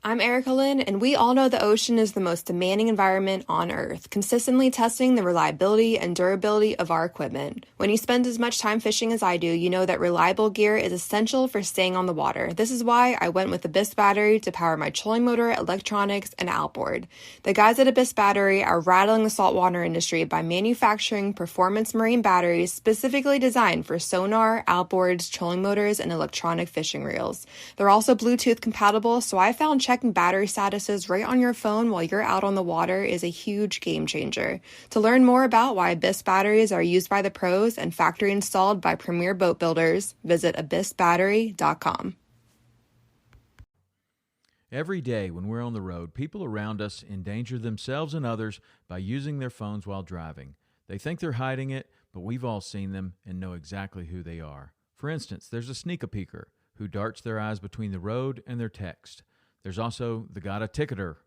I'm Erica Lynn, and we all know the ocean is the most demanding environment on Earth, consistently testing the reliability and durability of our equipment. When you spend as much time fishing as I do, you know that reliable gear is essential for staying on the water. This is why I went with the Abyss battery to power my trolling motor, electronics, and outboard. The guys at Abyss Battery are rattling the saltwater industry by manufacturing performance marine batteries specifically designed for sonar, outboards, trolling motors, and electronic fishing reels. They're also Bluetooth compatible, so I found checking battery statuses right on your phone while you're out on the water is a huge game changer. To learn more about why Abyss batteries are used by the pros and factory installed by premier boat builders, visit abyssbattery.com. Every day when we're on the road, people around us endanger themselves and others by using their phones while driving. They think they're hiding it, but we've all seen them and know exactly who they are. For instance, there's a sneak-a-peeker who darts their eyes between the road and their text. There's also the got a ticketer,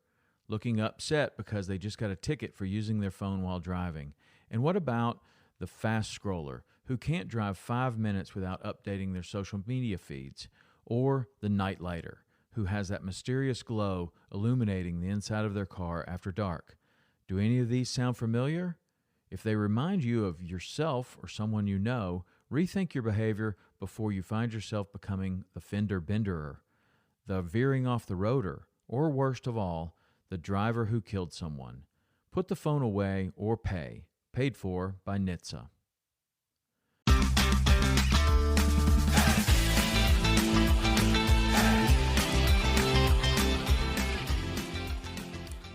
looking upset because they just got a ticket for using their phone while driving. And what about the fast scroller who can't drive 5 minutes without updating their social media feeds? Or the night lighter who has that mysterious glow illuminating the inside of their car after dark? Do any of these sound familiar? If they remind you of yourself or someone you know, rethink your behavior before you find yourself becoming the fender benderer, the veering off the roader, or worst of all, the driver who killed someone. Put the phone away or pay. Paid for by NHTSA.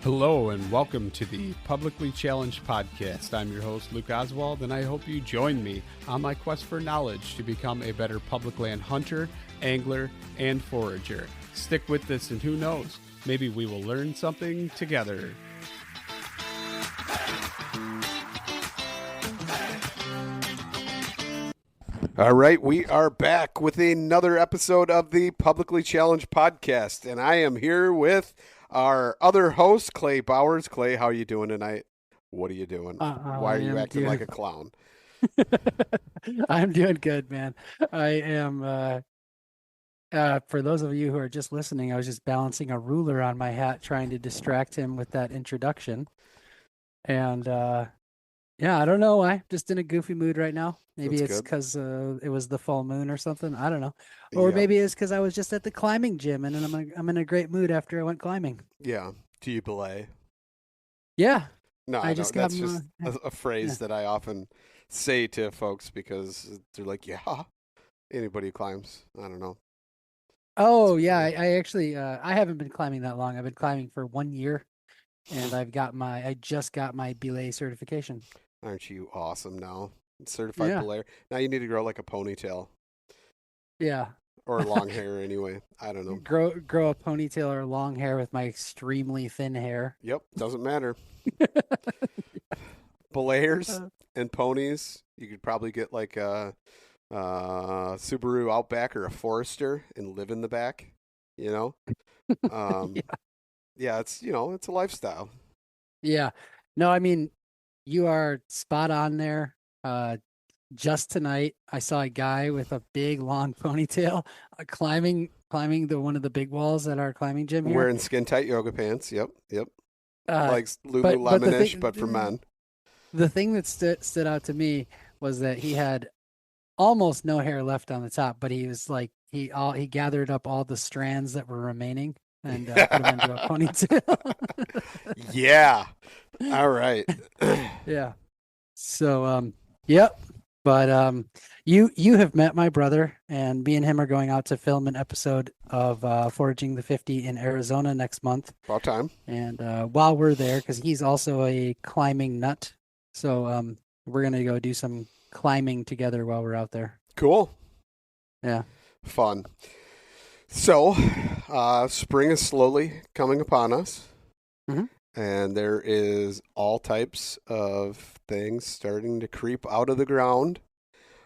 Hello and welcome to the Publicly Challenged Podcast. I'm your host, Luke Oswald, and I hope you join me on my quest for knowledge to become a better public land hunter, angler, and forager. Stick with this and who knows, maybe we will learn something together. All right, we are back with another episode of the Publicly Challenged Podcast, and I am here with our other host, Clay Bowers. Clay, how are you doing tonight? What are you doing? Why are you acting like a clown? I'm doing good, man. I am, for those of you who are just listening, I was just balancing a ruler on my hat, trying to distract him with that introduction. And, yeah, I don't know why. Just in a goofy mood right now. Maybe That's it's good. because it was the full moon or something. I don't know. Or Yeah. maybe it's because I was just at the climbing gym and I'm in a great mood after I went climbing. Yeah. Do you belay? Yeah. No, I just that's got just a phrase that I often say to folks because they're like, yeah, anybody who climbs. I don't know. Oh, yeah. I actually, I haven't been climbing that long. I've been climbing for 1 year, and I just got my belay certification. Aren't you awesome now? Certified Yeah. belayer. Now you need to grow like a ponytail Yeah. or long hair anyway. I don't know. Grow a ponytail or long hair with my extremely thin hair. Yep, doesn't matter. Belayers and ponies, you could probably get like a Subaru Outback or a Forester and live in the back, you know? Yeah, it's a lifestyle. Yeah. No, I mean, you are spot on there. Just tonight, I saw a guy with a big long ponytail climbing one of the big walls at our climbing gym here. Wearing skin tight yoga pants. Yep. Like but Lululemon-ish, but for men. The thing that stood out to me was that he had almost no hair left on the top, but he was like he gathered up all the strands that were remaining and put them into a ponytail. Yeah. All right. Yeah. So yep. But you have met my brother, and me and him are going out to film an episode of Foraging the 50 in Arizona next month. About time. And while we're there, because he's also a climbing nut, so we're gonna go do some climbing together while we're out there. Cool. Yeah. Fun. So, spring is slowly coming upon us. Mm-hmm. And there is all types of things starting to creep out of the ground.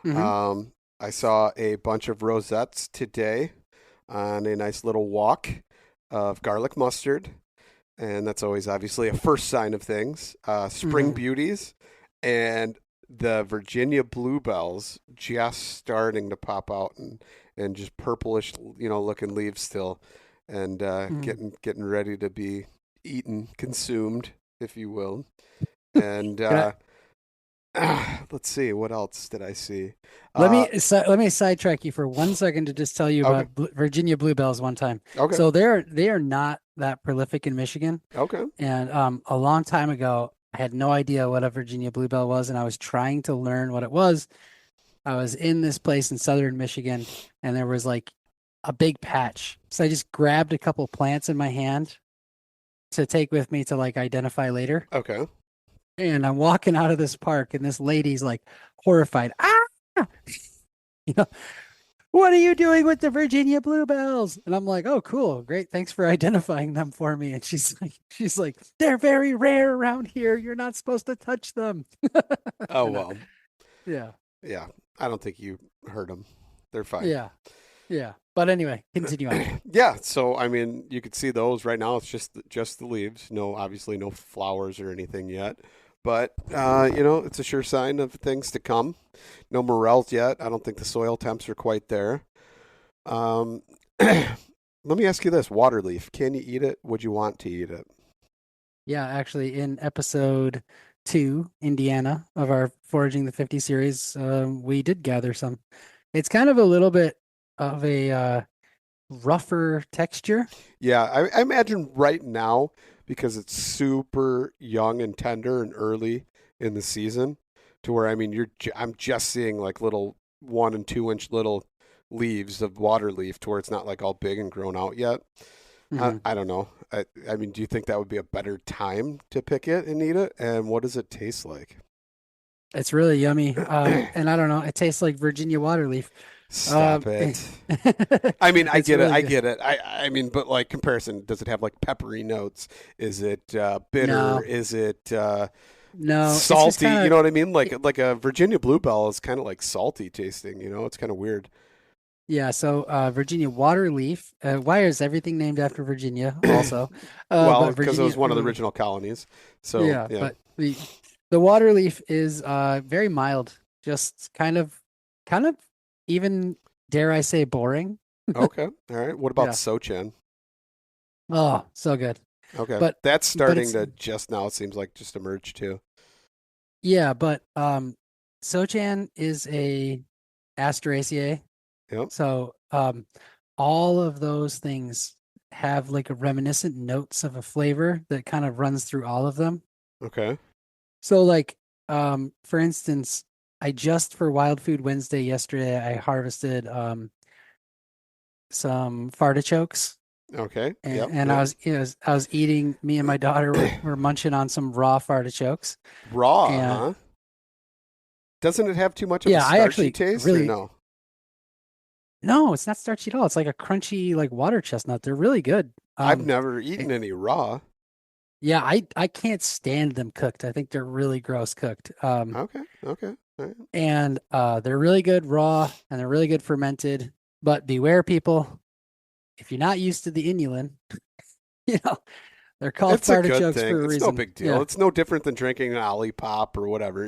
Mm-hmm. I saw a bunch of rosettes today on a nice little walk of garlic mustard. And that's always obviously a first sign of things. Spring beauties and the Virginia bluebells just starting to pop out and just purplish, looking leaves still. and getting ready to be eaten, consumed, if you will. And let's see, what else did I see? Let me sidetrack you for 1 second to just tell you about Virginia bluebells one time. Okay. So they are not that prolific in Michigan. Okay. And a long time ago, I had no idea what a Virginia bluebell was, and I was trying to learn what it was. I was in this place in southern Michigan, and there was like a big patch. So I just grabbed a couple plants in my hand to take with me to like identify later. Okay. And I'm walking out of this park, and this lady's like horrified. Ah, you know, what are you doing with the Virginia bluebells? And I'm like, oh, cool, great, thanks for identifying them for me. And she's like, they're very rare around here. You're not supposed to touch them. Oh well. Yeah. Yeah. I don't think you heard them. They're fine. Yeah. Yeah. But anyway, continue on. Yeah. So I mean, you could see those right now. It's just the leaves. No, obviously no flowers or anything yet. But, it's a sure sign of things to come. No morels yet. I don't think the soil temps are quite there. Let me ask you this. Water leaf. Can you eat it? Would you want to eat it? Yeah, actually, in episode 2, Indiana, of our Foraging the 50 series, we did gather some. It's kind of a little bit of a rougher texture. Yeah, I imagine right now, because it's super young and tender and early in the season, to where, I mean, I'm just seeing like little 1 and 2 inch little leaves of water leaf, to where it's not like all big and grown out yet. Mhm. I don't know. I mean, do you think that would be a better time to pick it and eat it? And what does it taste like? It's really yummy. And I don't know, it tastes like Virginia water leaf. Stop it. I mean, I It's get it. really I good. get it. I mean, but like comparison, does it have like peppery notes? Is it bitter? No. Is it No, it's just salty? kinda- You know what I mean? Like a Virginia bluebell is kind of like salty tasting. It's kind of weird. Yeah, so Virginia water leaf. Why is everything named after Virginia also? Well, But because it was Virginia, one of the original colonies. So yeah, yeah. but the water leaf is very mild, just kind of even, dare I say, boring. Okay. All right. What about Yeah. Sochan? Oh, so good. Okay. But That's starting it's- to just now, it seems like, just emerge too. Yeah, but Sochan is a Asteraceae. Yep. So all of those things have like a reminiscent notes of a flavor that kind of runs through all of them. Okay. So like for instance, for Wild Food Wednesday yesterday, I harvested some fartichokes. Okay. And, Yep. and yep. I was eating, me and my daughter were munching on some raw fartichokes. Raw, and- huh? Doesn't it have too much of Yeah, a I starchy actually taste? really- Or no? No, it's not starchy at all. It's like a crunchy, like water chestnut. They're really good. I've never eaten any raw. Yeah, I can't stand them cooked. I think they're really gross cooked. Okay. Okay. All right. And they're really good raw, and they're really good fermented. But beware, people, if you're not used to the inulin, they're called It's a good fartichokes thing. for a It's reason. no big deal. Yeah. It's no different than drinking an Olipop or whatever,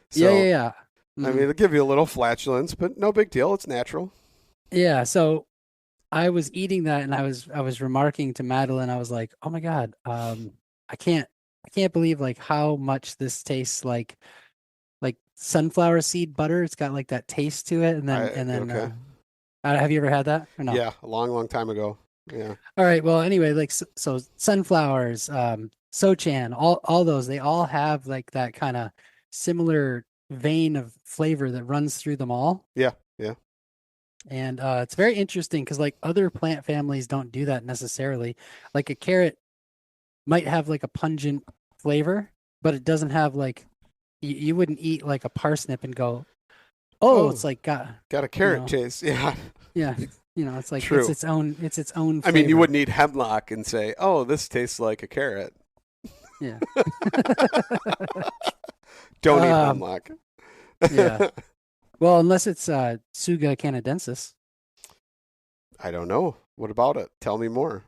So, Yeah. I mean, it'll give you a little flatulence, but no big deal. It's natural. Yeah, so I was eating that, and I was remarking to Madeline, I was like, "Oh my God, I can't believe like how much this tastes like sunflower seed butter. It's got like that taste to it." And then Okay. have you ever had that or no? Yeah, a long, long time ago. Yeah. All right. Well, anyway, like so sunflowers, Sochan, all those, they all have like that kind of similar vein of flavor that runs through them all. Yeah. And it's very interesting because like other plant families don't do that necessarily. Like a carrot might have like a pungent flavor, but it doesn't have like you wouldn't eat like a parsnip and go, oh, it's like got a carrot know. taste. Yeah. yeah, it's like True. it's its own I mean, you flavor. wouldn't eat hemlock and say, "Oh, this tastes like a carrot." Yeah. Don't eat hemlock. Yeah. Well, unless it's Tsuga canadensis. I don't know. What about it? Tell me more.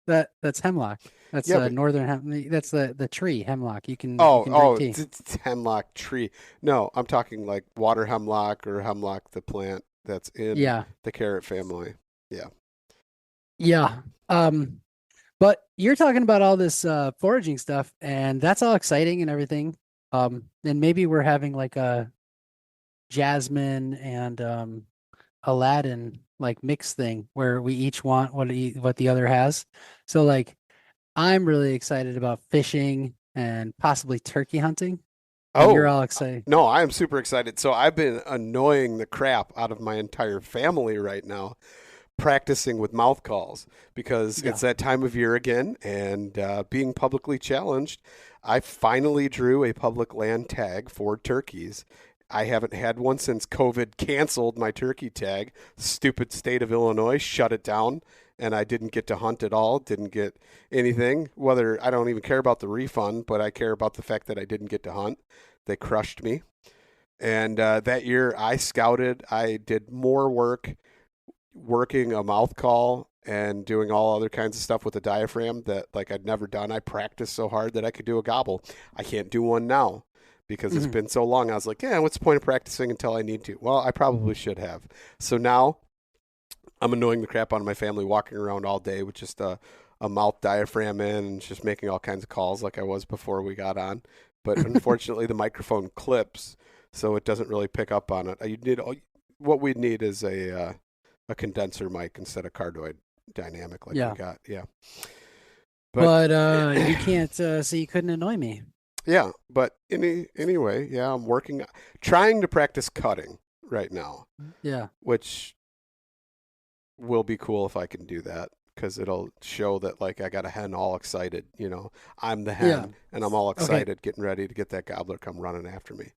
That's hemlock. That's Yeah, but- northern that's the tree hemlock. You can Oh, drink tea. it's hemlock tree. No, I'm talking like water hemlock or hemlock, the plant that's in Yeah. the carrot family. Yeah. But you're talking about all this foraging stuff, and that's all exciting and everything. And maybe we're having like a Jasmine and Aladdin like mix thing where we each want what the other has. So like I'm really excited about fishing and possibly turkey hunting, and you're Oh, all excited. no, I am super excited. So I've been annoying the crap out of my entire family right now, practicing with mouth calls because Yeah. it's that time of year again. And being publicly challenged, I finally drew a public land tag for turkeys. I haven't had one since COVID canceled my turkey tag. Stupid state of Illinois shut it down, and I didn't get to hunt at all. Didn't get anything. Whether I don't even care about the refund, but I care about the fact that I didn't get to hunt. They crushed me. And that year I scouted. I did more work working a mouth call and doing all other kinds of stuff with a diaphragm that like I'd never done. I practiced so hard that I could do a gobble. I can't do one now because it's Mhm. been so long. I was like, yeah, what's the point of practicing until I need to? Well, I probably should have. So now I'm annoying the crap out of my family walking around all day with just a mouth diaphragm in and just making all kinds of calls like I was before we got on. But unfortunately, the microphone clips, so it doesn't really pick up on it. You need what we need is a condenser mic instead of cardioid dynamic like Yeah. we got. Yeah. But But you can't so you couldn't annoy me. yeah, but anyway, yeah, I'm working trying to practice cutting right now, Yeah. which will be cool if I can do that because it'll show that like I got a hen all excited, I'm the Yeah. hen and I'm all Okay. excited getting ready to get that gobbler come running after me.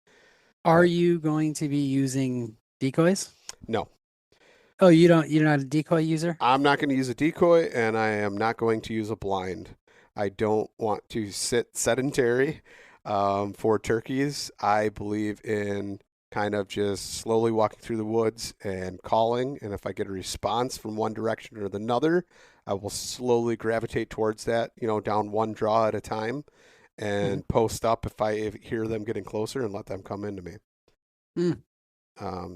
Are But you going to be using decoys? no, Oh, you're not a decoy user? I'm not going to use a decoy and I am not going to use a blind. I don't want to sit sedentary for turkeys. I believe in kind of just slowly walking through the woods and calling. And if I get a response from one direction or the other, I will slowly gravitate towards that, down one draw at a time Mhm. and post up if I hear them getting closer and let them come into me. Mm.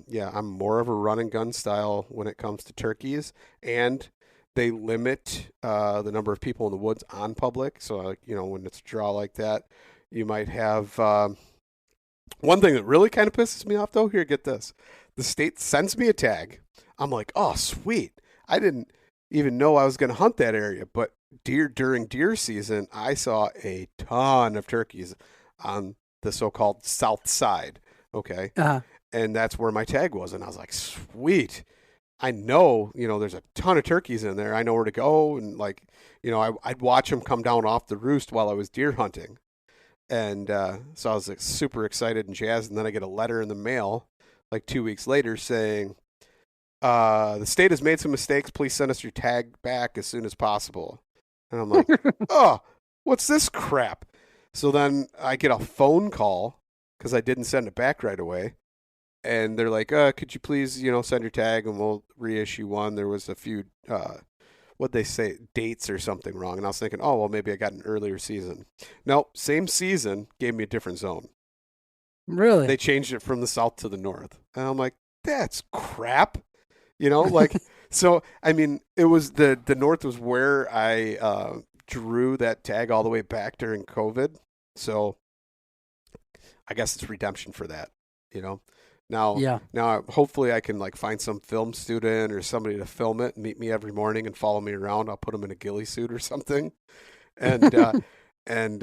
Yeah, I'm more of a run and gun style when it comes to turkeys, and they limit the number of people in the woods on public. So, like, when it's a draw like that, you might have one thing that really kind of pisses me off, though. Here, get this: the state sends me a tag. I'm like, oh, sweet. I didn't even know I was going to hunt that area, but during deer season, I saw a ton of turkeys on the so-called south side. Okay, Uh, and that's where my tag was. And I was like, sweet. I know, there's a ton of turkeys in there. I know where to go. And like, I'd watch them come down off the roost while I was deer hunting. And so I was like, super excited and jazzed. And then I get a letter in the mail like 2 weeks later saying, the state has made some mistakes. Please send us your tag back as soon as possible. And I'm like, oh, what's this crap? So then I get a phone call because I didn't send it back right away and they're like, could you please, send your tag and we'll reissue one. There was a few, what'd they say, dates or something wrong. And I was thinking, oh, well, maybe I got an earlier season. No, same season gave me a different zone. They really? changed it from the south to the north. And I'm like, that's crap. Like, so, I mean, it was the north was where I drew that tag all the way back during COVID. So I guess it's redemption for that, you know? Now, Yeah. now, hopefully, I can like find some film student or somebody to film it and meet me every morning and follow me around. I'll put them in a ghillie suit or something, and and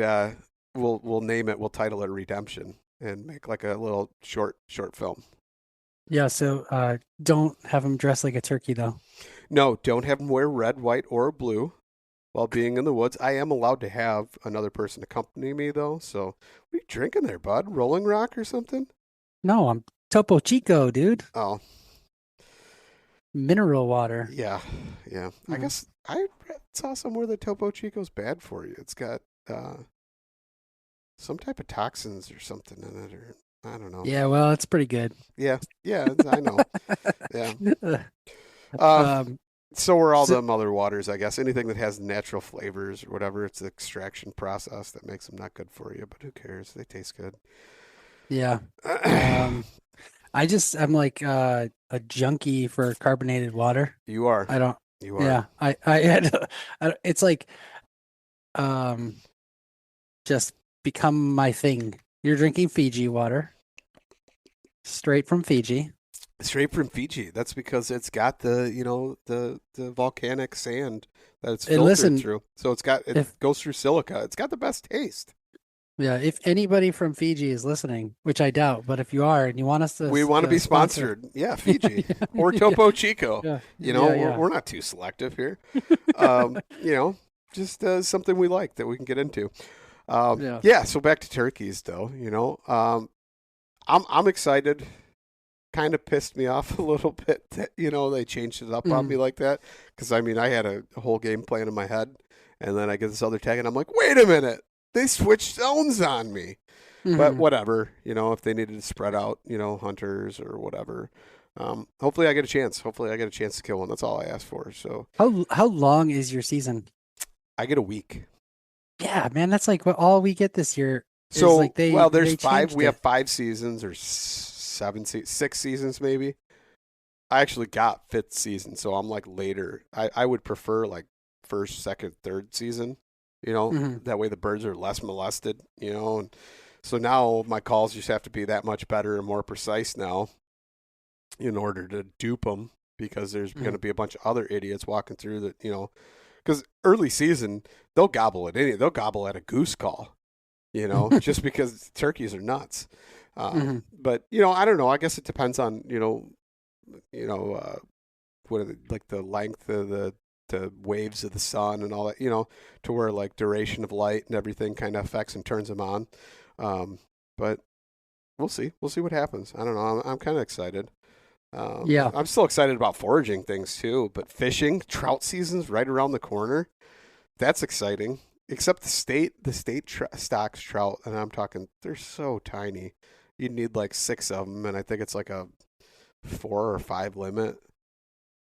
we'll name it. We'll title it Redemption and make like a little short film. Yeah, so don't have him dress like a turkey though. No, don't have them wear red, white, or blue while being in the woods. I am allowed to have another person accompany me though. So, what are you drinking there, bud? Rolling Rock or something? No, I'm Topo Chico, dude. Oh, Mineral water. yeah, yeah. I Mm. guess I saw somewhere that Topo Chico's bad for you. It's got some type of toxins or something in it, or I don't know. Yeah, well, it's pretty good. Yeah, yeah, I know. Yeah. Um, Um, so are all so, them other waters, I guess. Anything that has natural flavors or whatever, it's the extraction process that makes them not good for you. But who cares? They taste good. yeah. Um, I'm like a junkie for carbonated water. You are. I don't You are. Yeah, I had, it's like, um, just become my thing. You're drinking Fiji water, straight from Fiji. Straight from Fiji. That's because it's got the, the volcanic sand that it's And filtered listen, through. So it if goes through silica. It's got the best taste. yeah, if anybody from Fiji is listening, which I doubt, but if you are and you want us We want to be sponsor, sponsored. Yeah, Fiji or yeah, Topo Chico. yeah, We're, yeah, we're not too selective here. Um, you know, just something we like that we can get into. yeah. Yeah, so back to turkeys though, I'm excited. Kind of pissed me off a little bit that, they changed it up on Mm, me like that. Because, I mean, I had a whole game plan in my head, and then I get this other tag, and I'm like, wait a minute. They switched zones on me. But mm. whatever, if they needed to spread out, hunters or whatever. Hopefully I get a chance. Hopefully I get a chance to kill one. That's all I ask for. So How long is your season? I get a week. Yeah, man, that's like what all we get this year is So, like they well, there's they five. changed We have it. 5 seasons or 6 seasons maybe. I actually got fifth season, so I'm like later. I would prefer like first, second, third season. Hmm. That way the birds are less molested. And so now my calls just have to be that much better and more precise now in order to dupe them because there's going Hmm. to be a bunch of other idiots walking through that. Because early season they'll gobble at they'll gobble at a goose call. Just because turkeys are nuts. Hmm. But I don't know. I guess it depends on what are like the length of the waves of the sun and all that, to where like duration of light and everything kind of affects and turns them on. But we'll see. We'll see what happens. I don't know. I'm kind of excited. Yeah. I'm still excited about foraging things too, but fishing, trout season's right around the corner. That's exciting. Except the state stocks trout, and I'm talking, they're so tiny. You'd need like 6 of them, and I think it's like a 4 or 5 limit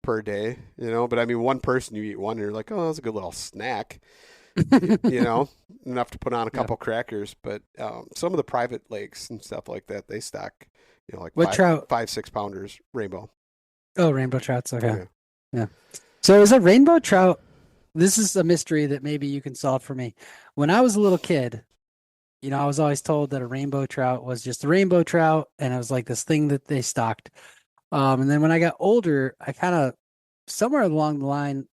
per day, But I mean, one person, you eat one, and you're like, oh, that's a good little snack, you know, enough to put on a Yeah. couple crackers. But some of the private lakes and stuff like that, they stock, like What trout? 6 pounders rainbow. Oh, rainbow trouts. Okay. Yeah. Yeah. So is a rainbow trout, this is a mystery that maybe you can solve for me. When I was a little kid, I was always told that a rainbow trout was just a rainbow trout, and it was like this thing that they stocked. And then when I got older, I kind of somewhere along the line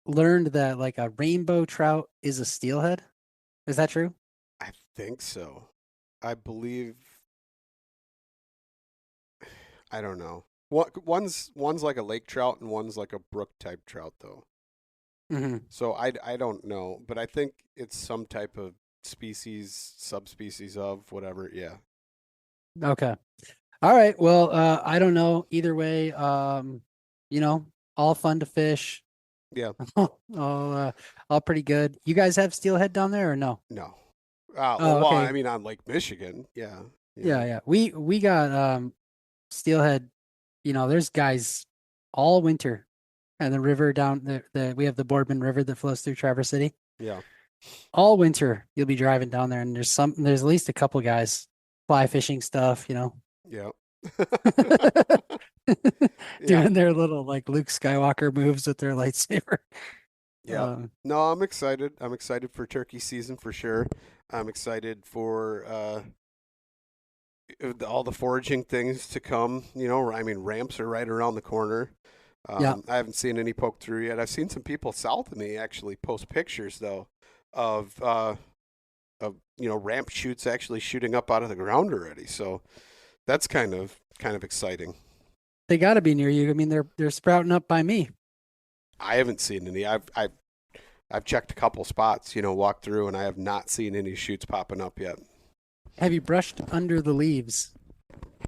learned that like a rainbow trout is a steelhead. Is that true? I think so. I believe. I don't know. One's like a lake trout and one's like a brook type trout though. Hmm. So I don't know, but I think it's some type of species, subspecies of whatever. Yeah. Okay. All right. Well, I don't know. Either way, all fun to fish. Yeah. All pretty good. You guys have steelhead down there or no? No. Oh, Well, I okay. mean on Lake Michigan. Yeah. Yeah, yeah. We got steelhead, there's guys all winter and the river down the we have the Boardman River that flows through Traverse City. Yeah. All winter you'll be driving down there and there's at least a couple guys fly fishing stuff, Yeah. Yeah. doing their little like Luke Skywalker moves with their lightsaber. Yeah. Um, No, I'm excited. I'm excited for turkey season for sure. I'm excited for all the foraging things to come. I mean, ramps are right around the corner. yeah. I haven't seen any poke through yet. I've seen some people south of me actually post pictures though of ramp shoots actually shooting up out of the ground already. So that's kind of exciting. They got to be near you. I mean, they're sprouting up by me. I haven't seen any. I've checked a couple spots, walked through, and I have not seen any shoots popping up yet. Have you brushed under the leaves?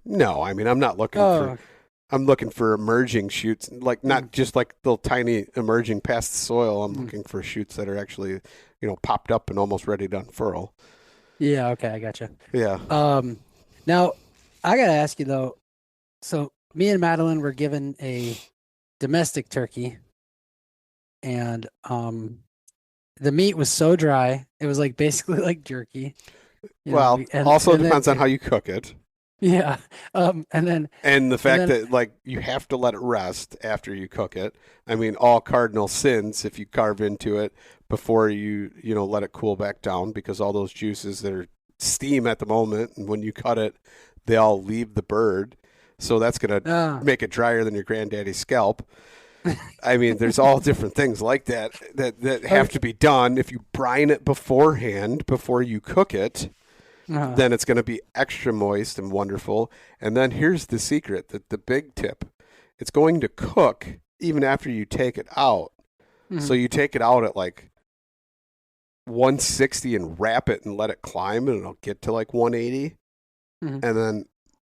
No, I mean I'm not looking Oh, I'm looking for emerging shoots, like not just like little tiny emerging past the soil. I'm mm. looking for shoots that are actually, popped up and almost ready to unfurl. Yeah, okay, I gotcha. Yeah. Now I gotta ask you though. So me and Madeline were given a domestic turkey, and the meat was so dry, it was like basically like jerky. Well, And also then depends on how you cook it. Yeah. And then And the fact then that like you have to let it rest after you cook it. I mean, all cardinal sins if you carve into it before you let it cool back down, because all those juices that are steam at the moment, and when you cut it, they all leave the bird. So that's going to uh make it drier than your granddaddy's scalp. I mean, there's all different things like that have okay. to be done. If you brine it beforehand, before you cook it, uh then it's going to be extra moist and wonderful. And then here's the secret, the big tip. It's going to cook even after you take it out. So mhm, you take it out at like 160 and wrap it and let it climb, and it'll get to like 180, mhm. and then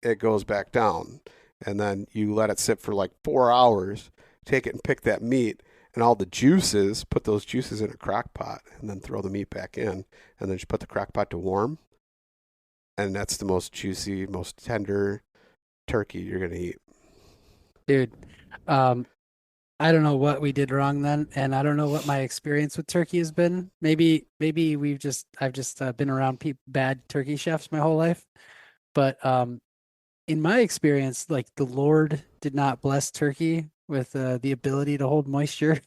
it goes back down. And then you let it sit for like 4 hours, take it and pick that meat and all the juices, put those juices in a crock pot, and then throw the meat back in, and then just put the crock pot to warm. And that's the most juicy, most tender turkey you're going to eat. Dude, um, I don't know what we did wrong then, and I don't know what my experience with turkey has been. Maybe I've just been around bad turkey chefs my whole life. But in my experience, like the Lord did not bless turkey with the ability to hold moisture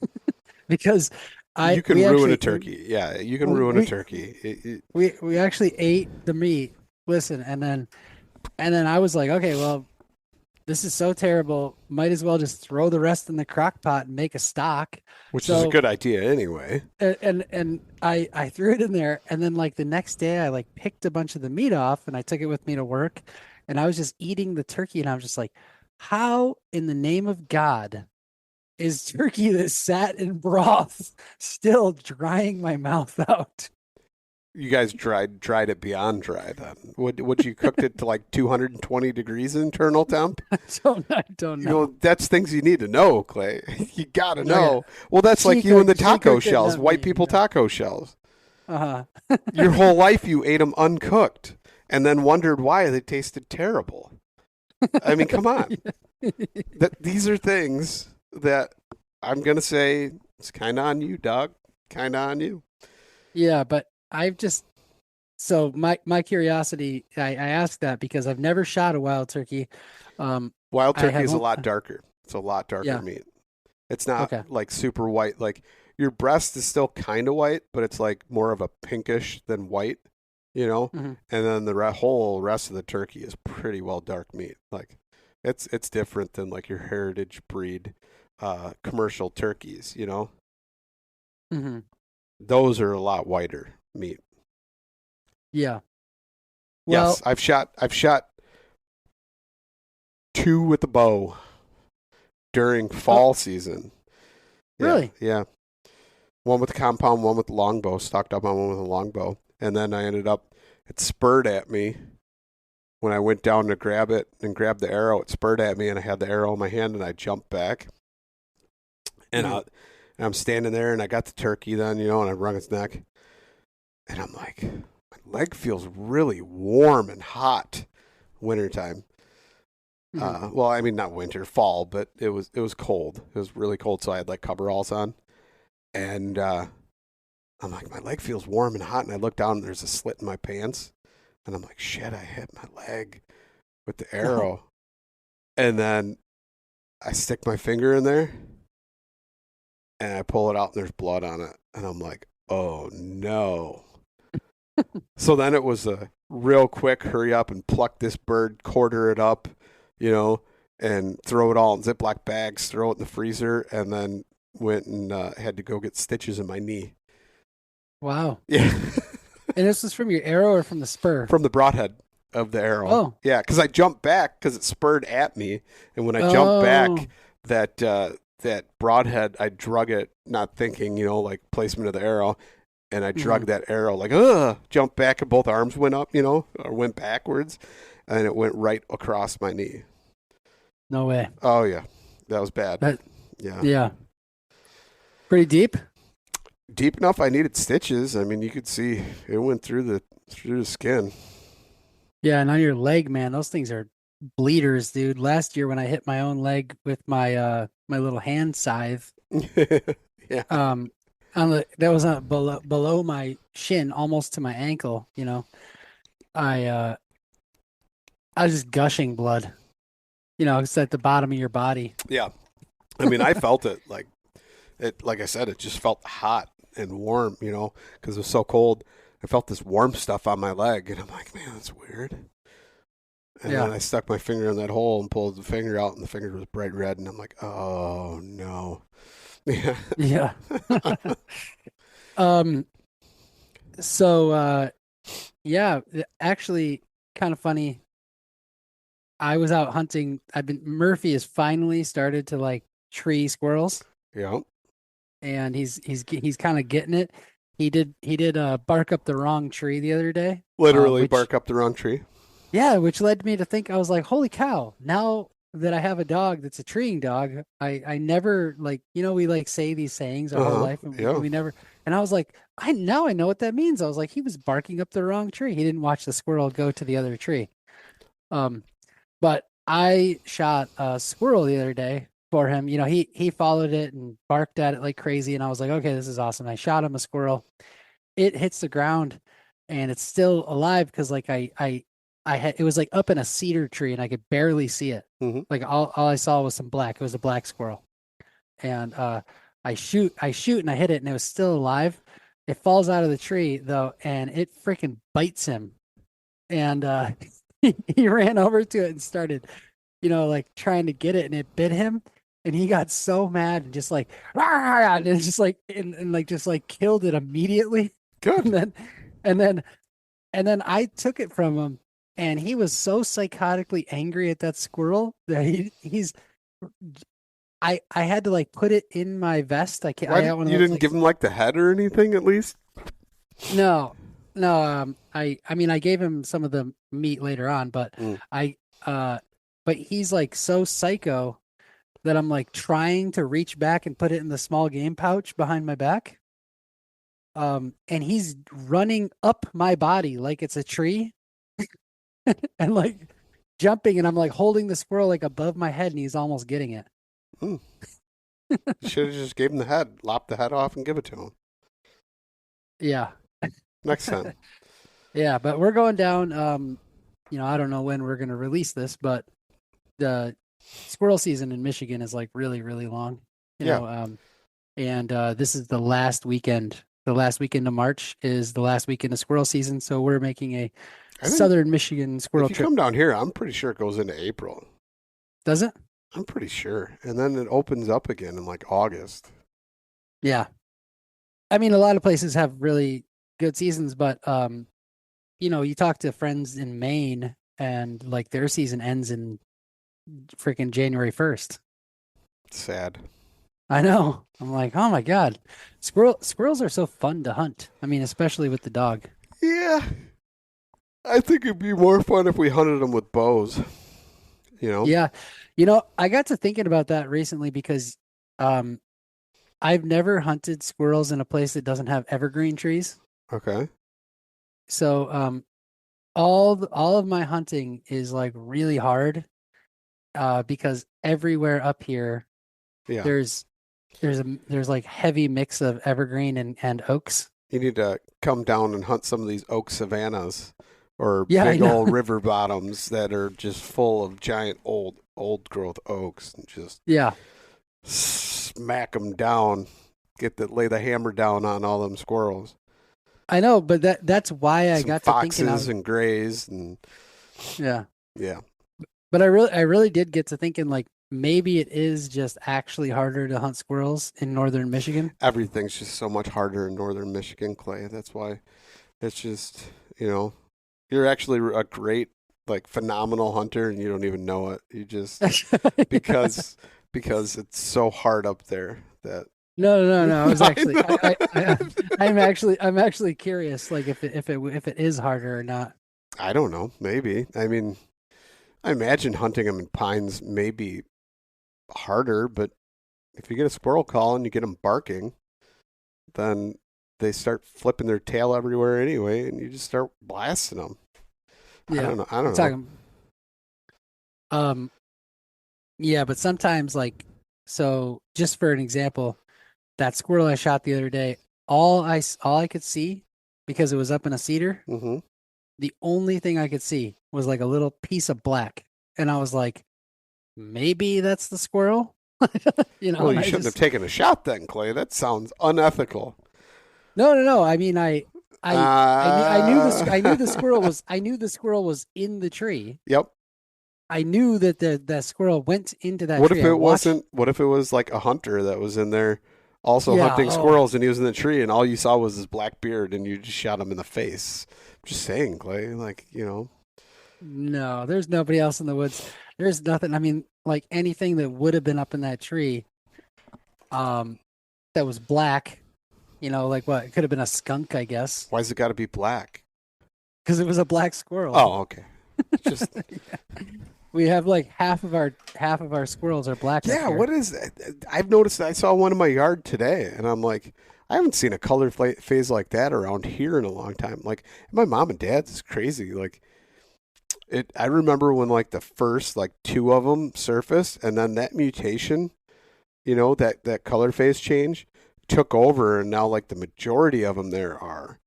because I You can we ruin a actually turkey. Yeah, you can ruin a we turkey. we actually ate the meat. Listen, and then I was like, okay, well, this is so terrible. Might as well just throw the rest in the crock pot and make a stock. which is a So good idea anyway. and I threw it in there, and then like the next day I like picked a bunch of the meat off and I took it with me to work, and I was just eating the turkey, and I was just like, how in the name of God is turkey that sat in broth still drying my mouth out? You guys dried it beyond dry then. Would you cooked it to like 220 degrees internal temp? I don't You know, know. that's things you need to know, Clay. You got to Okay. know. Well, that's like you and the She taco cooked it, shells, not white me, people taco shells. Uh-huh. Your whole life you ate them uncooked and then wondered why they tasted terrible. I mean, come on. These are things that I'm going to say it's kind of on you, dog. Kind of on you. Yeah, but I've just so my curiosity, I asked that because I've never shot a wild turkey. Wild I turkey have is a lot darker. It's a lot darker yeah, meat. It's not okay. like super white. Like your breast is still kind of white, but it's like more of a pinkish than white, you know. Hmm. And then the whole rest of the turkey is pretty well dark meat. Like it's different than like your heritage breed commercial turkeys, you know. Hmm. Those are a lot whiter meat. Yeah. Yes, Well, I've shot two with a bow during oh, fall season. Yeah, really? yeah. One with the compound, one with the longbow, stocked up on one with a longbow. And then I ended up, it spurred at me when I went down to grab it and grab the arrow. It spurred at me and I had the arrow in my hand and I jumped back. And, Hmm. I, and I'm standing there and I got the turkey then, and I wrung its neck. And I'm like, my leg feels really warm and hot wintertime. Hmm. Well, I mean, not winter, fall, but it was cold. It was really cold, so I had like coveralls on. And I'm like, my leg feels warm and hot, and I look down and there's a slit in my pants, and I'm like, shit, I hit my leg with the Oh, arrow, and then I stick my finger in there and I pull it out and there's blood on it, and I'm like, oh no. So then it was a real quick hurry up and pluck this bird, quarter it up, you know, and throw it all in Ziploc bags, throw it in the freezer, and then went and had to go get stitches in my knee. wow. Yeah. And this was from your arrow or from the spur? From the broadhead of the arrow. Oh, Yeah, because I jumped back because it spurred at me, and when I jumped oh, back, that broadhead, I drug it, not thinking, like placement of the arrow, and I hmm. drug that arrow like, jumped back, and both arms went up, or went backwards, and it went right across my knee. No way. Oh yeah, that was bad. That Yeah, yeah, pretty deep. deep enough. I needed stitches. I mean, you could see it went through the skin. Yeah, and on your leg, man, those things are bleeders, dude. Last year when I hit my own leg with my little hand scythe, Yeah. on the that was below my shin, almost to my ankle, I I was just gushing blood. It's at the bottom of your body. Yeah. I mean, I felt it like I said, it just felt hot and warm, because it was so cold. I felt this warm stuff on my leg, and I'm like, man, that's weird. And Yeah. then I stuck my finger in that hole and pulled the finger out, and the finger was bright red, and I'm like, oh no. Yeah. Yeah. Um, so yeah, actually kind of funny. I was out hunting. Murphy has finally started to like tree squirrels, Yeah. and he's kind of getting it. He did bark up the wrong tree the other day. Literally Which bark up the wrong tree. Yeah, which led me to think, I was like, holy cow, now that I have a dog that's a treeing dog, I never, like, we like say these sayings our whole life, and Yeah. we never, and I was like, I know what that means. I was like, he was barking up the wrong tree. He didn't watch the squirrel go to the other tree. Um, but I shot a squirrel the other day for him. He followed it and barked at it like crazy, and I was like, okay, this is awesome. I shot him a squirrel. It hits the ground, and it's still alive because like I had, it was like up in a cedar tree, and I could barely see it. Mm-hmm. Like all I saw was some black. It was a black squirrel. And I shoot and I hit it, and it was still alive. It falls out of the tree though, and it freaking bites him. And he ran over to it and started, like trying to get it, and it bit him. And he got so mad and just like, "Rah!" And it's just like, and like just like killed it immediately. Good. And then and then I took it from him, and he was so psychotically angry at that squirrel that I had to like put it in my vest. I can't. Why, I got one of you those, didn't like, give him like the head or anything at least? no, no. I mean, I gave him some of the meat later on, but Mm. but he's like so psycho that I'm like trying to reach back and put it in the small game pouch behind my back. And he's running up my body like it's a tree, and like jumping, and I'm like holding the squirrel like above my head, and he's almost getting it. You should have just gave him the head, lopped the head off, and give it to him Yeah. next time. Yeah, but we're going down. I don't know when we're going to release this, but the squirrel season in Michigan is like really, really long. And this is the last weekend. The last weekend of March is the last weekend of squirrel season, so we're making a I think southern Michigan squirrel if you trip. come down here, I'm pretty sure it goes into April. Does it? I'm pretty sure. And then it opens up again in like August. Yeah. I mean, a lot of places have really good seasons, but you talk to friends in Maine, and like their season ends in freaking January 1st. Sad. I know. I'm like, oh my God. Squirrels are so fun to hunt. I mean, especially with the dog. Yeah. I think it'd be more fun if we hunted them with bows. Yeah. I got to thinking about that recently because I've never hunted squirrels in a place that doesn't have evergreen trees. Okay. So all of my hunting is like really hard because everywhere up here Yeah. there's like heavy mix of evergreen and oaks. You need to come down and hunt some of these oak savannas or Yeah, I big know. old river bottoms that are just full of giant old growth oaks, and just Yeah. smack them down. Lay the hammer down on all them squirrels. I know, but that's why I Some got to thinking. foxes and grays and Yeah. yeah. But I really did get to thinking, like, maybe it is just actually harder to hunt squirrels in northern Michigan. Everything's just so much harder in northern Michigan, Clay. That's why it's just, you're actually a great, like, phenomenal hunter, and you don't even know it. You just because it's so hard up there that. No. I was actually, I I'm actually curious, like, if it is harder or not. I don't know. Maybe. I mean, I imagine hunting them in pines may be harder, but if you get a squirrel call and you get them barking, then they start flipping their tail everywhere anyway, and you just start blasting them. Yeah. I don't know. Yeah, but sometimes, like, so just for an example, that squirrel I shot the other day, all I could see, because it was up in a cedar, Mm-hmm. the only thing I could see was like a little piece of black. And I was like, maybe that's the squirrel. Well, And you I shouldn't have just taken a shot then, Clay. That sounds unethical. no. I mean, I knew the Uh, squirrel was in the tree. yep. I knew that the squirrel went into that What if tree. I it watched. wasn't? What if it was like a hunter that was in there also Yeah. hunting Oh squirrels and he was in the tree and all you saw was his black beard and you just shot him in the face? Just saying, Clay. Like, no, there's nobody else in the woods. There's nothing. I mean, like anything that would have been up in that tree, that was black. Like what? It could have been a skunk, I guess, why's it got to be black? because it was a black squirrel. Oh, okay. Just We have like half of our squirrels are black up yeah. here. What is that? I've noticed. I saw one in my yard today, and I'm like, I haven't seen a color phase like that around here in a long time. Like my mom and dad's is crazy. Like it. I remember when like the first like two of them surfaced, and then that mutation, that color phase change took over, and now like the majority of them there are.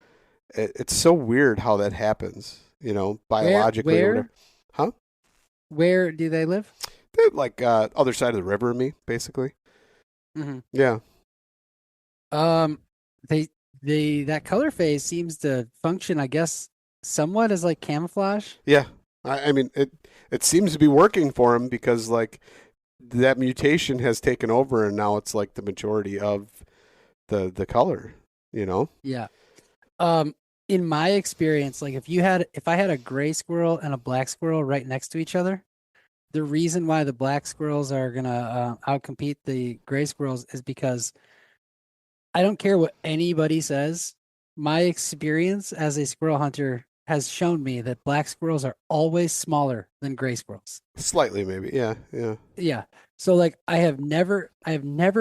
It's so weird how that happens. Biologically or Where whatever. Huh? where do they live? They're like other side of the river, me basically. Mm-hmm. Yeah. That color phase seems to function, I guess, somewhat as like camouflage. Yeah, I mean it seems to be working for him because like that mutation has taken over and now it's like the majority of the color, Yeah. In my experience, like if I had a gray squirrel and a black squirrel right next to each other, the reason why the black squirrels are gonna outcompete the gray squirrels is because I don't care what anybody says. My experience as a squirrel hunter has shown me that black squirrels are always smaller than gray squirrels. Slightly maybe. Yeah, yeah. Yeah. So like I have never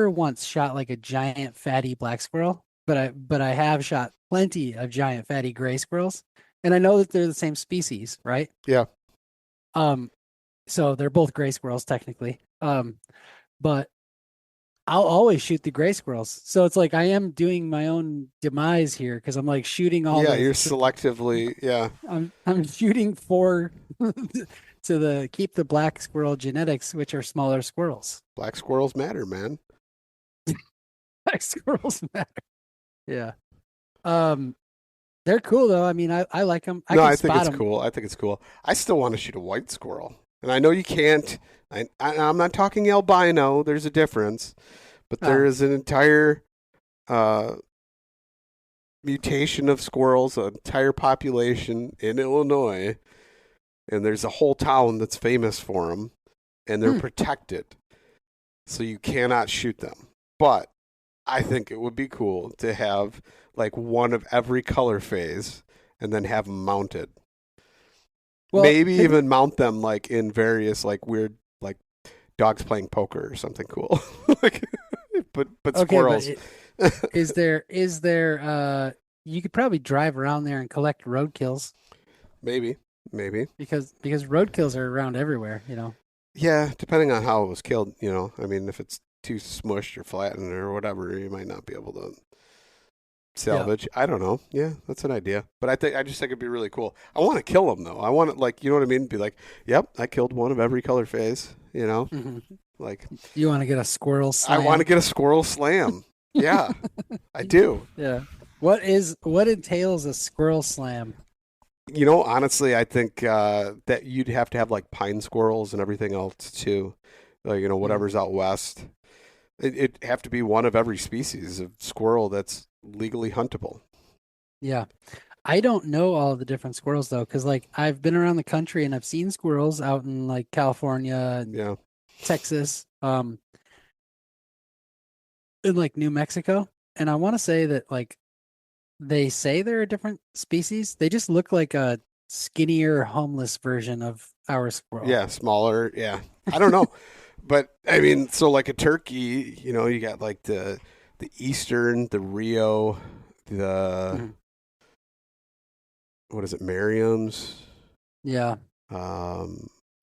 once shot like a giant fatty black squirrel, but I have shot plenty of giant fatty gray squirrels. And I know that they're the same species, right? Yeah. So they're both gray squirrels technically. But I'll always shoot the gray squirrels. So it's like I am doing my own demise here because I'm like shooting all Yeah, the you're selectively, yeah. I'm shooting for keep the black squirrel genetics, which are smaller squirrels. Black squirrels matter, man. Black squirrels matter. Yeah. They're cool though. I mean, I like them. I No, can I think spot it's them. cool. I think it's cool. I still want to shoot a white squirrel. And I know you can't. I'm not talking albino. There's a difference. But there Oh, is an entire mutation of squirrels, an entire population in Illinois, and there's a whole town that's famous for them, and they're Hmm. protected, so you cannot shoot them. But I think it would be cool to have like one of every color phase, and then have them mounted. well, Maybe even mount them like in various like weird like dogs playing poker or something cool. Like, but okay, squirrels. is there you could probably drive around there and collect roadkills Maybe. because roadkills are around everywhere. Yeah, depending on how it was killed, I mean, if it's too smushed or flattened or whatever, you might not be able to salvage. I don't know. Yeah, that's an idea. But I just think it'd be really cool. I want to kill them though. I want to like, you know what I mean? Be like, yep, I killed one of every color phase. Mhm. Like You want to get a squirrel I slam? want to get a squirrel slam. Yeah, I do. Yeah. What entails a squirrel slam? Honestly, I think that you'd have to have like pine squirrels and everything else too. Whatever's out west. It'd have to be one of every species of squirrel that's legally huntable. Yeah. I don't know all the different squirrels though, because like I've been around the country and I've seen squirrels out in like California and Yeah. Texas, in like New Mexico. And I want to say that like they say they're a different species. They just look like a skinnier, homeless version of our squirrel. Yeah, smaller. Yeah. I don't know. But I mean, so like a turkey, you got like the Eastern, the Rio, the Mhm. what is it, Merriam's, Yeah.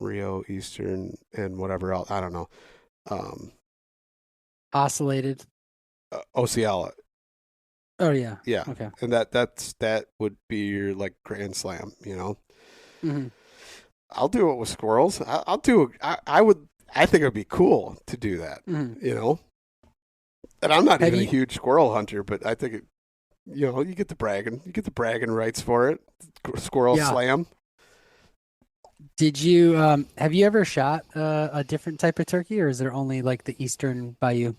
Rio, Eastern, and whatever else. I don't know. Oscillated. Osceola. Oh yeah. Yeah, Okay. and that would be your like grand slam. Hmm. I'll do it with squirrels. I'll do. I would. I think it'd be cool to do that. Hmm. You know, and I'm not Have even a you huge squirrel hunter, but I think it. You get the bragging rights for it. Squirrel yeah. slam. Did you have you ever shot a different type of turkey, or is there only like the Eastern Bayou?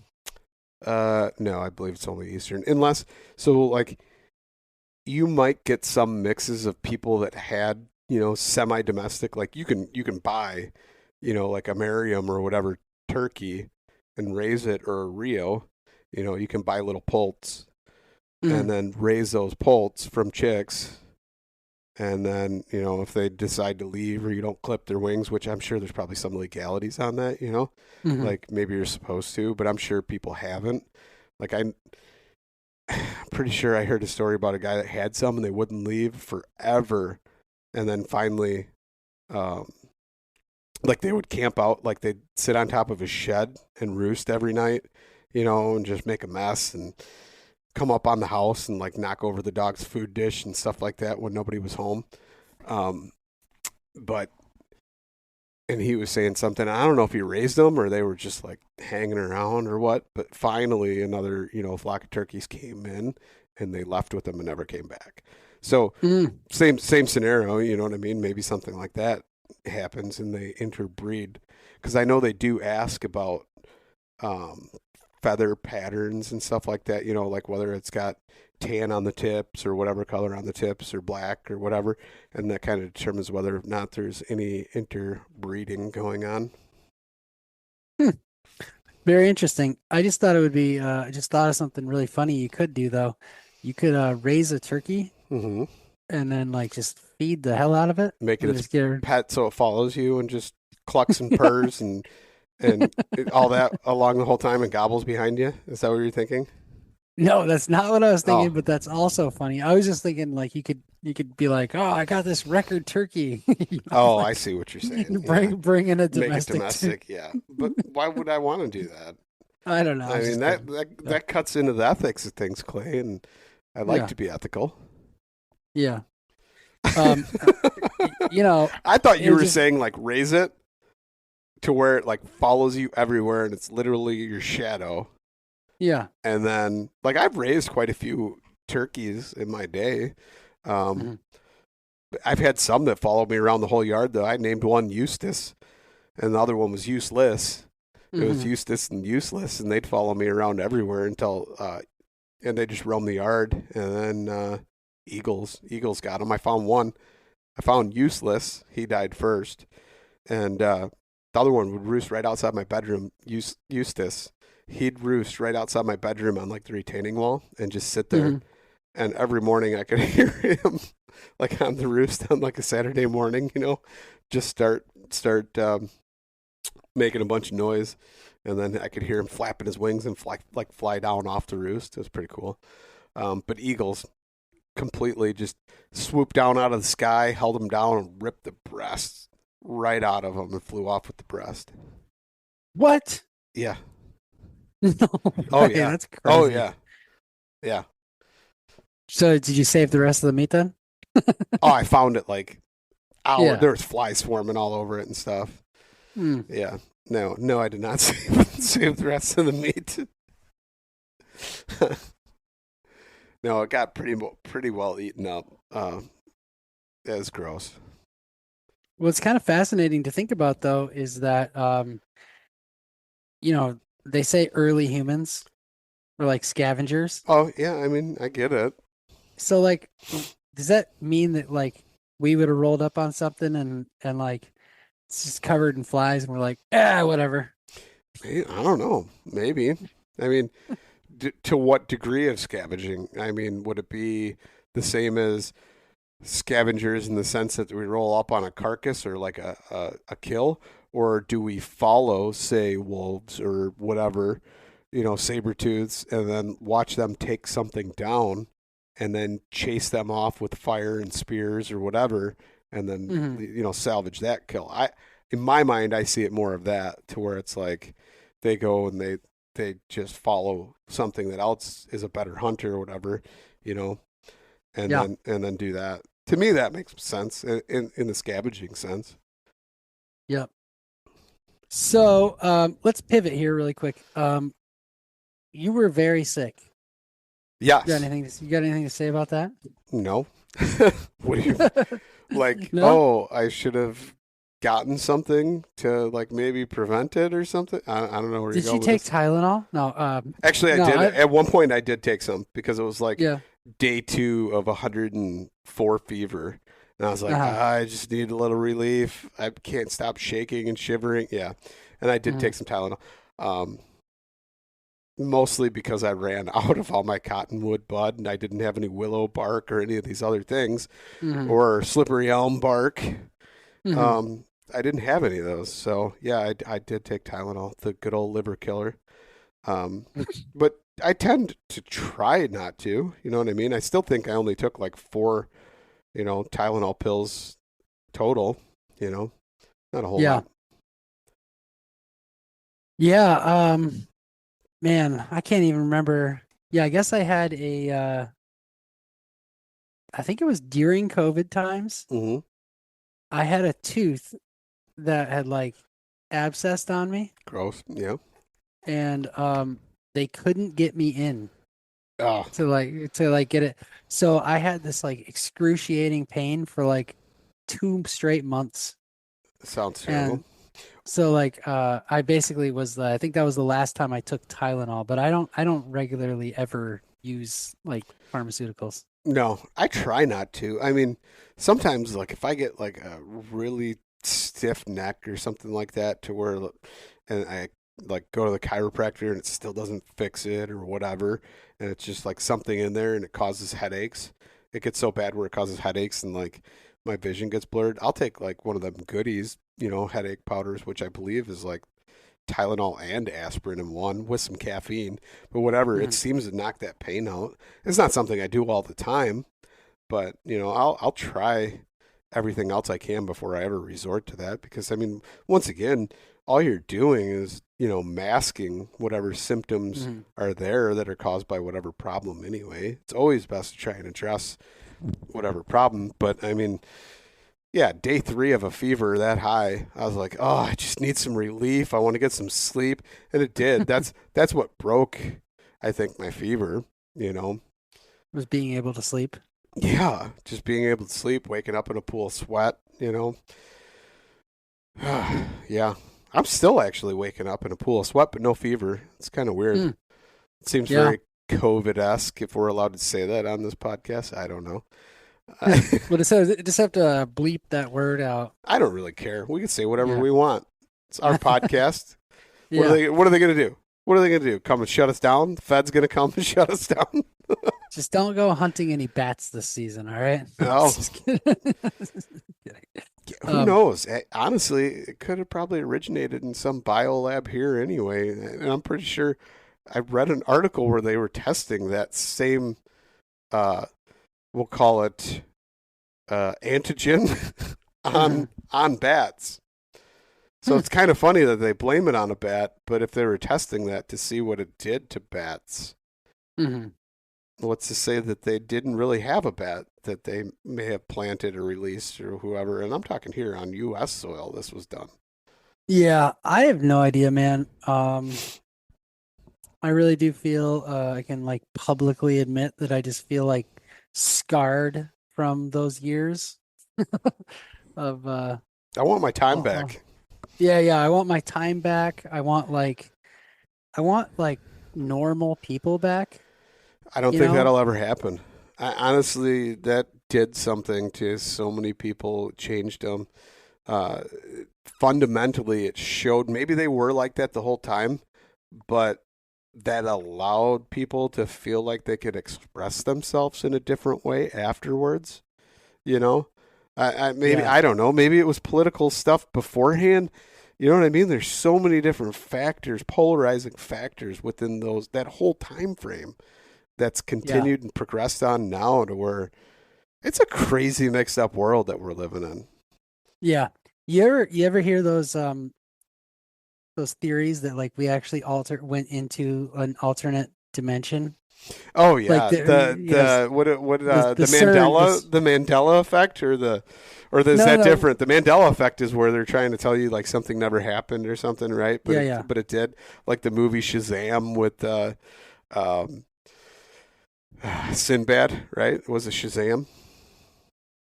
No, I believe it's only Eastern, unless so like you might get some mixes of people that had semi-domestic. Like you can buy like a Merriam or whatever turkey and raise it, or a Rio. You can buy little poults and Mhm. then raise those poults from chicks. And then, if they decide to leave or you don't clip their wings, which I'm sure there's probably some legalities on that, Mhm. like maybe you're supposed to, but I'm sure people haven't. Like I'm pretty sure I heard a story about a guy that had some and they wouldn't leave forever. And then finally, um, like they would camp out, like they'd sit on top of his shed and roost every night, and just make a mess and come up on the house and like knock over the dog's food dish and stuff like that when nobody was home. Um, but and he was saying something. I don't know if he raised them or they were just like hanging around or what. But finally, another flock of turkeys came in and they left with them and never came back. So Mhm. same scenario. You know what I mean? Maybe something like that happens and they interbreed, because I know they do ask about um, feather patterns and stuff like that. Like whether it's got tan on the tips or whatever color on the tips or black or whatever, and that kind of determines whether or not there's any interbreeding going on. Hmm. Very interesting. I just thought it would be I just thought of something really funny you could do though. You could raise a turkey Mm-hmm. and then like just feed the hell out of it Make it and its just get her. pet so it follows you and just clucks and purrs and all that along the whole time and gobbles behind you. Is that what you're thinking? No, that's not what I was Oh, thinking, but that's also funny. I was just thinking like you could be like, "Oh, I got this record turkey." oh, I Like see what you're saying. Yeah, bring in a make it domestic turkey. domestic. Yeah, but why would I want to do that? I don't know. I I was mean just that kidding. that So, that cuts into the ethics of things, Clay, and I like yeah. to be ethical. Yeah. Um, uh, you know, I thought it you was were just saying like raise it to where it like follows you everywhere and it's literally your shadow. yeah. And then like I've raised quite a few turkeys in my day. Um, Hmm. I've had some that followed me around the whole yard though. I named one Eustace and the other one was Useless. It was Hmm. Eustace and Useless, and they'd follow me around everywhere until and they just roam the yard. And then Eagles got them. I found one. I found Useless. He died first, and the other one would roost right outside my bedroom. Eustace, he'd roost right outside my bedroom on like the retaining wall and just sit there. Hmm. And every morning I could hear him like on the roost on like a Saturday morning, just start making a bunch of noise, and then I could hear him flapping his wings and fly down off the roost. It was pretty cool. But eagles completely just swooped down out of the sky, held him down, and ripped the breast right out of him and flew off with the breast. What? Yeah. No Oh way. yeah. That's Oh crazy. yeah. Yeah. So did you save the rest of the meat then? Oh, I found it like hour. Yeah. There was flies swarming all over it and stuff. Hmm. Yeah. No, I did not save the rest of the meat. No, it got pretty well eaten up. It was gross. What's kind of fascinating to think about though is that they say early humans were like scavengers. Oh yeah, I mean I get it. So like does that mean that like we would have rolled up on something and like it's just covered in flies and we're like, whatever. I don't know. Maybe. I mean, to what degree of scavenging? I mean, would it be the same as scavengers in the sense that we roll up on a carcass or like a kill, or do we follow, say, wolves or whatever, saber tooths, and then watch them take something down, and then chase them off with fire and spears or whatever, and then Hmm. salvage that kill? In my mind, I see it more of that to where it's like they go and they just follow something that else is a better hunter or whatever, you know, and Yeah. then do that. To me, that makes sense in the scavenging sense. Yep. So let's pivot here really quick. You were very sick. Yes. You got anything to say about that? No. What do you like? No? Oh, I should have gotten something to like maybe prevent it or something. I don't know where Did you're you going take with this. Tylenol? No. Actually, I No, did. I- At one point, I did take some because it was like Yeah. day 2 of 104 fever. And I was like, Uh-huh. I just need a little relief. I can't stop shaking and shivering. Yeah. And I did take some Tylenol. Mostly because I ran out of all my cottonwood bud and I didn't have any willow bark or any of these other things or slippery elm bark. I didn't have any of those. So, yeah, I did take Tylenol, the good old liver killer. But I tend to try not to, you know what I mean? I still think I only took like 4, Tylenol pills total, not a whole lot. Yeah. Man, I can't even remember. Yeah, I guess I had I think it was during COVID times. Mm-hmm. I had a tooth that had like abscessed on me, Gross. Yeah. and they couldn't get me in Oh, to get it. So I had this like excruciating pain for like 2 straight months. sounds terrible. And so like I basically I think that was the last time I took Tylenol, but I don't regularly ever use like pharmaceuticals. No, I try not to. I mean, sometimes like if I get like a really stiff neck or something like that to where and I like go to the chiropractor and it still doesn't fix it or whatever, and it's just like something in there and it causes headaches. It gets so bad where it causes headaches and like my vision gets blurred. I'll take like one of them goodies, headache powders, which I believe is like Tylenol and aspirin in one with some caffeine, but whatever, it seems to knock that pain out. It's not something I do all the time, but I'll try everything else I can before I ever resort to that because I mean, once again, all you're doing is, masking whatever symptoms are there that are caused by whatever problem anyway. It's always best to try and address whatever problem, but I mean, yeah, day 3 of a fever that high, I was like, oh, I just need some relief. I want to get some sleep. And it did. That's what broke, I think, my fever, Was being able to sleep. Yeah, just being able to sleep, waking up in a pool of sweat, Yeah, I'm still actually waking up in a pool of sweat, but no fever. It's kind of weird. It seems very COVID-esque, if we're allowed to say that on this podcast. I don't know. But it says just have to bleep that word out. I don't really care. We can say whatever we want. It's our podcast. Yeah. What are they going to do? What are they going to do? Come and shut us down? The Fed's going to come and shut us down? Just don't go hunting any bats this season, all right? No. Just kidding. Who knows? Honestly, it could have probably originated in some biolab here anyway. And I'm pretty sure I read an article where they were testing that same, we'll call it antigen on bats. So it's kind of funny that they blame it on a bat, but if they were testing that to see what it did to bats, what's to say that they didn't really have a bat that they may have planted or released or whoever? And I'm talking here on U.S. soil. This was done. Yeah, I have no idea, man. I really do feel I can like publicly admit that I just feel like scarred from those years of I want my time back. Yeah, I want my time back. I want like normal people back. I don't think that'll ever happen. Honestly, that did something to so many people, changed them. Fundamentally, it showed maybe they were like that the whole time, but that allowed people to feel like they could express themselves in a different way afterwards. I don't know. Maybe it was political stuff beforehand. You know what I mean? There's so many different factors, polarizing factors within that whole time frame that's continued and progressed on now to where it's a crazy mixed up world that we're living in. Yeah. You ever hear those those theories that like we actually went into an alternate dimension. Oh Like yeah, yes, the the CERN, Mandela effect, or is no, that no, no, different? The Mandela effect is where they're trying to tell you like something never happened or something, right? yeah, yeah. But it did, like the movie Shazam with um, Sinbad, right? Was it Shazam?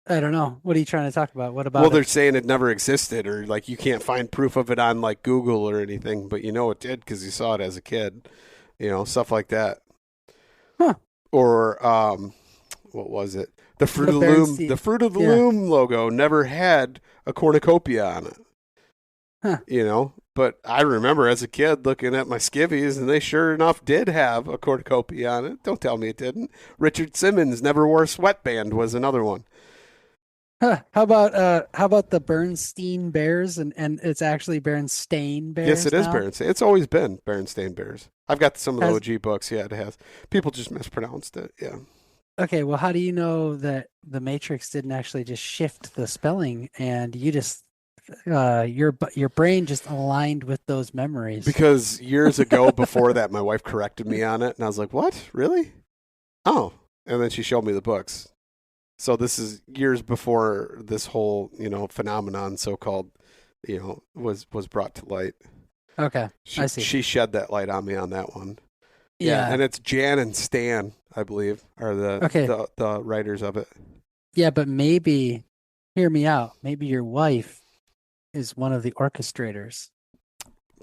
I don't know. What are you trying to talk about? What Well, about they're it? saying it never existed, or like you can't find proof of it on like Google or anything, but you know it did because you saw it as a kid, stuff like that. Huh? Or what was it? The Bernstein. The Fruit of the Yeah. Loom logo never had a cornucopia on it. Huh. But I remember as a kid looking at my skivvies, and they sure enough did have a cornucopia on it. Don't tell me it didn't. Richard Simmons never wore a sweatband was another one. Huh. How about the Bernstein Bears and it's actually Bernstein Yes, Bears it is now? Berenstain. It's always been Berenstain Bears. I've got some of the Has OG books. Yeah, it has. People just mispronounced it. Yeah. Okay, well, how do you know that the Matrix didn't actually just shift the spelling and you just your brain just aligned with those memories? Because years ago, before that, my wife corrected me on it, and I was like, "What? Really? Oh!" And then she showed me the books. So this is years before this whole, phenomenon, so-called, was brought to light. Okay, She I see. she shed that light on me on that one. Yeah, Yeah. and it's Jan and Stan, I believe, are Okay. the writers of it. Yeah, but maybe hear me out. Maybe your wife is one of the orchestrators.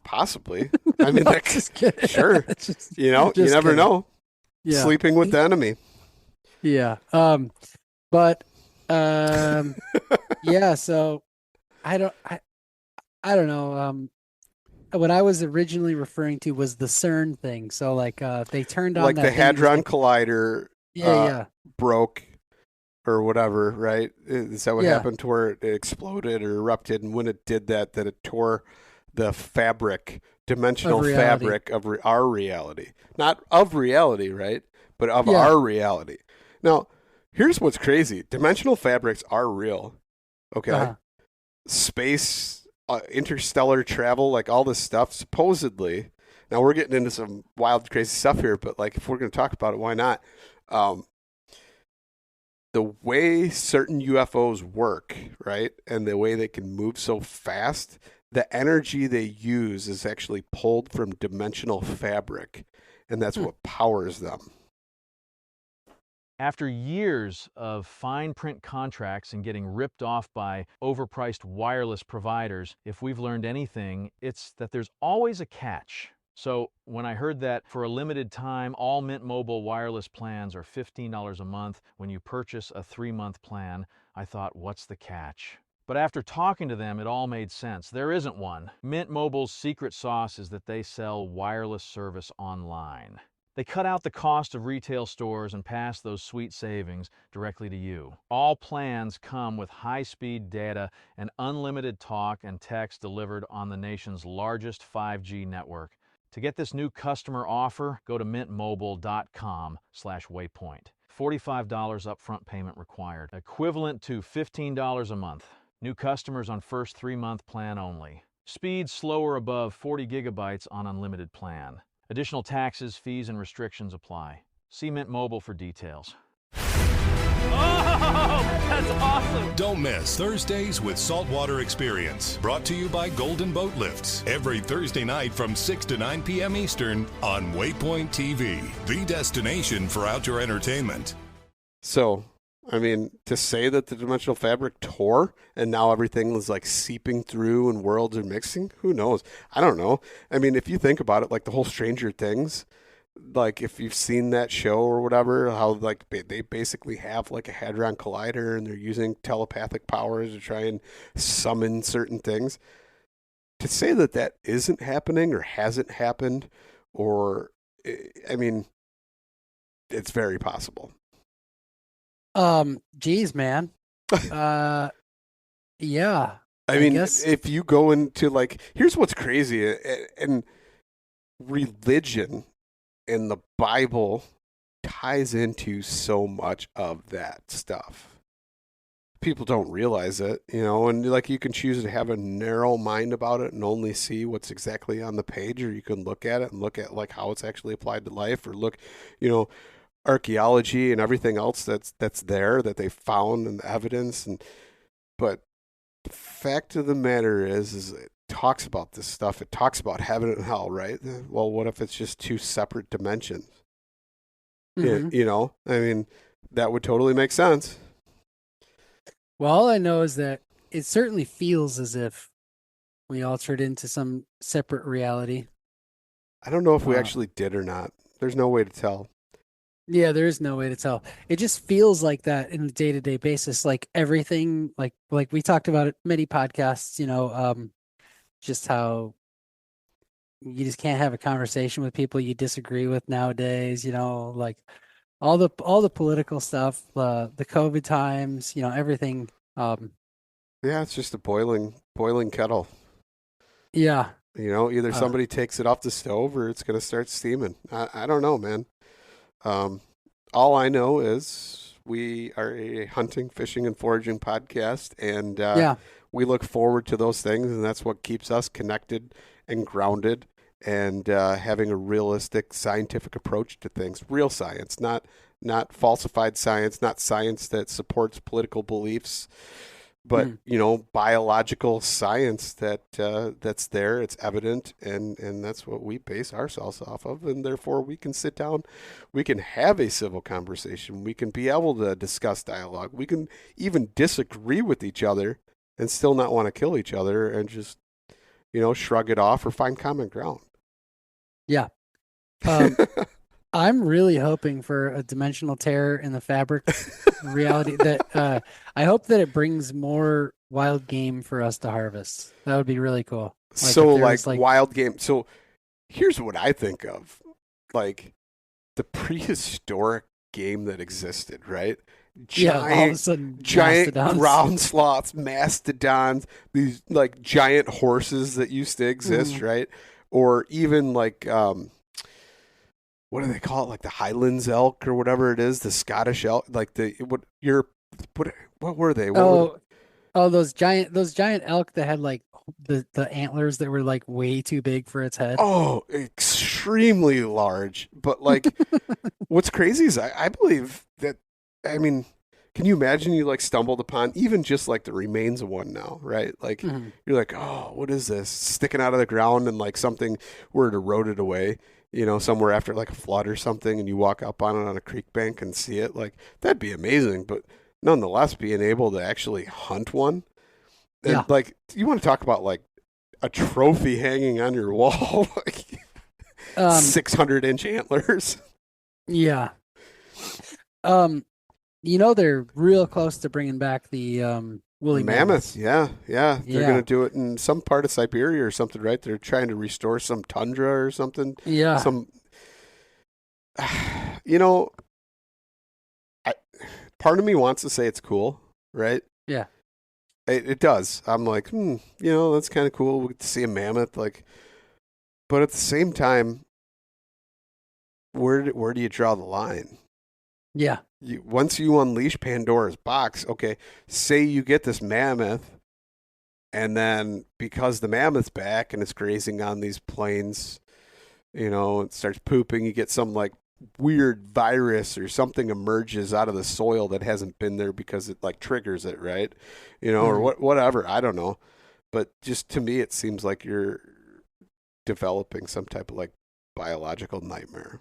Possibly. I mean, No, just kidding. sure. Just You just never kidding. know. Yeah. Sleeping with the enemy. Yeah. But yeah, so I don't I don't know. What I was originally referring to was the CERN thing. So like they turned on Like the that thing. It was Hadron like Collider yeah, yeah. broke or whatever, right? Is that what Yeah. happened to where it exploded or erupted? And when it did that, it tore the Of dimensional reality. fabric of our reality. Not of reality, right? But of Yeah. our reality. Now, here's what's crazy. Dimensional fabrics are real, okay? Uh-huh. Space, interstellar travel, like all this stuff, supposedly. Now, we're getting into some wild, crazy stuff here, but like if we're going to talk about it, why not? Um, the way certain UFOs work, right, and the way they can move so fast, the energy they use is actually pulled from dimensional fabric, and that's Hmm. what powers them. After years of fine print contracts and getting ripped off by overpriced wireless providers, if we've learned anything, it's that there's always a catch. So when I heard that for a limited time, all Mint Mobile wireless plans are $15 a month when you purchase a 3-month plan, I thought, what's the catch? But after talking to them, it all made sense. There isn't one. Mint Mobile's secret sauce is that they sell wireless service online. They cut out the cost of retail stores and pass those sweet savings directly to you. All plans come with high-speed data and unlimited talk and text delivered on the nation's largest 5G network. To get this new customer offer, go to mintmobile.com/waypoint. $45 upfront payment required, equivalent to $15 a month. New customers on first 3-month plan only. Speed slower above 40 gigabytes on unlimited plan. Additional taxes, fees, and restrictions apply. See Mint Mobile for details. Oh, that's awesome! Don't miss Thursdays with Saltwater Experience, brought to you by Golden Boat Lifts, every Thursday night from 6 to 9 p.m. Eastern on Waypoint TV, the destination for outdoor entertainment. So, I mean, to say that the dimensional fabric tore and now everything is like seeping through and worlds are mixing, who knows? I don't know. I mean, if you think about it, like the whole Stranger Things, like if you've seen that show or whatever, how like they basically have like a hadron collider and they're using telepathic powers to try and summon certain things. To say that that isn't happening or hasn't happened, or I mean, it's very possible. Geez, man. Yeah. I mean, guess if you go into like, here's what's crazy, and religion and the Bible ties into so much of that stuff. people don't realize it, and like you can choose to have a narrow mind about it and only see what's exactly on the page, or you can look at it and look at like how it's actually applied to life, or look, archaeology and everything else that's there that they found and the evidence. But the fact of the matter is it talks about this stuff. It talks about heaven and hell, right? Well, what if it's just two separate dimensions? Mhm. I mean, that would totally make sense. Well, all I know is that it certainly feels as if we altered into some separate reality. I don't know if we Uh, actually did or not. There's no way to tell. yeah, there is no way to tell. It just feels like that in a day-to-day basis. Like everything, like we talked about it many podcasts, just how you just can't have a conversation with people you disagree with nowadays, like all the political stuff, the COVID times, everything. Yeah, it's just a boiling kettle. Yeah. Either Uh, somebody takes it off the stove or it's going to start steaming. I don't know, man. Um, all I know is we are a hunting, fishing, and foraging podcast, and yeah. we look forward to those things, and that's what keeps us connected and grounded, and having a realistic scientific approach to things. Real science, not falsified science, not science that supports political beliefs, but Mm. biological science that's there. It's evident, and that's what we base ourselves off of, and therefore we can sit down, we can have a civil conversation, we can be able to discuss dialogue, we can even disagree with each other and still not want to kill each other, and just shrug it off or find common ground. Yeah. Um, I'm really hoping for a dimensional tear in the fabric reality that I hope that it brings more wild game for us to harvest. That would be really cool. Like So if there like was wild game. So here's what I think of, like the prehistoric game that existed, right? yeah, all of a Giant, sudden giant mastodons. ground sloths, mastodons, these like giant horses that used to exist, Mhm. right? Or even like what do they call it? Like the Highlands elk or whatever it is, the Scottish elk, like what were they? What were Oh, oh, those giant elk that had like the antlers that were like way too big for its head. Oh, extremely large. But like, what's crazy is I believe that, I mean, can you imagine you like stumbled upon even just like the remains of one now, right? Like Mhm. you're like, oh, what is this sticking out of the ground, and like something were to erode it away, somewhere after like a flood or something, and you walk up on it on a creek bank and see it, like that'd be amazing. But nonetheless, being able to actually hunt one, and Yeah. like you want to talk about like a trophy hanging on your wall, like Um, 600-inch antlers. yeah. Um, they're real close to bringing back the woolly Mammoth, mammoths. yeah, yeah. They're Yeah. gonna do it in some part of Siberia or something, right? They're trying to restore some tundra or something. Yeah. Some, you know, I, part of me wants to say it's cool, right? Yeah. It does. I'm like, that's kind of cool. We get to see a mammoth, like, but at the same time, where do you draw the line? Yeah. Once you unleash Pandora's box, okay, say you get this mammoth, and then because the mammoth's back and it's grazing on these plains, it starts pooping, you get some like weird virus or something emerges out of the soil that hasn't been there because it like triggers it, right? Or Mhm. whatever, I don't know. But just to me, it seems like you're developing some type of like biological nightmare.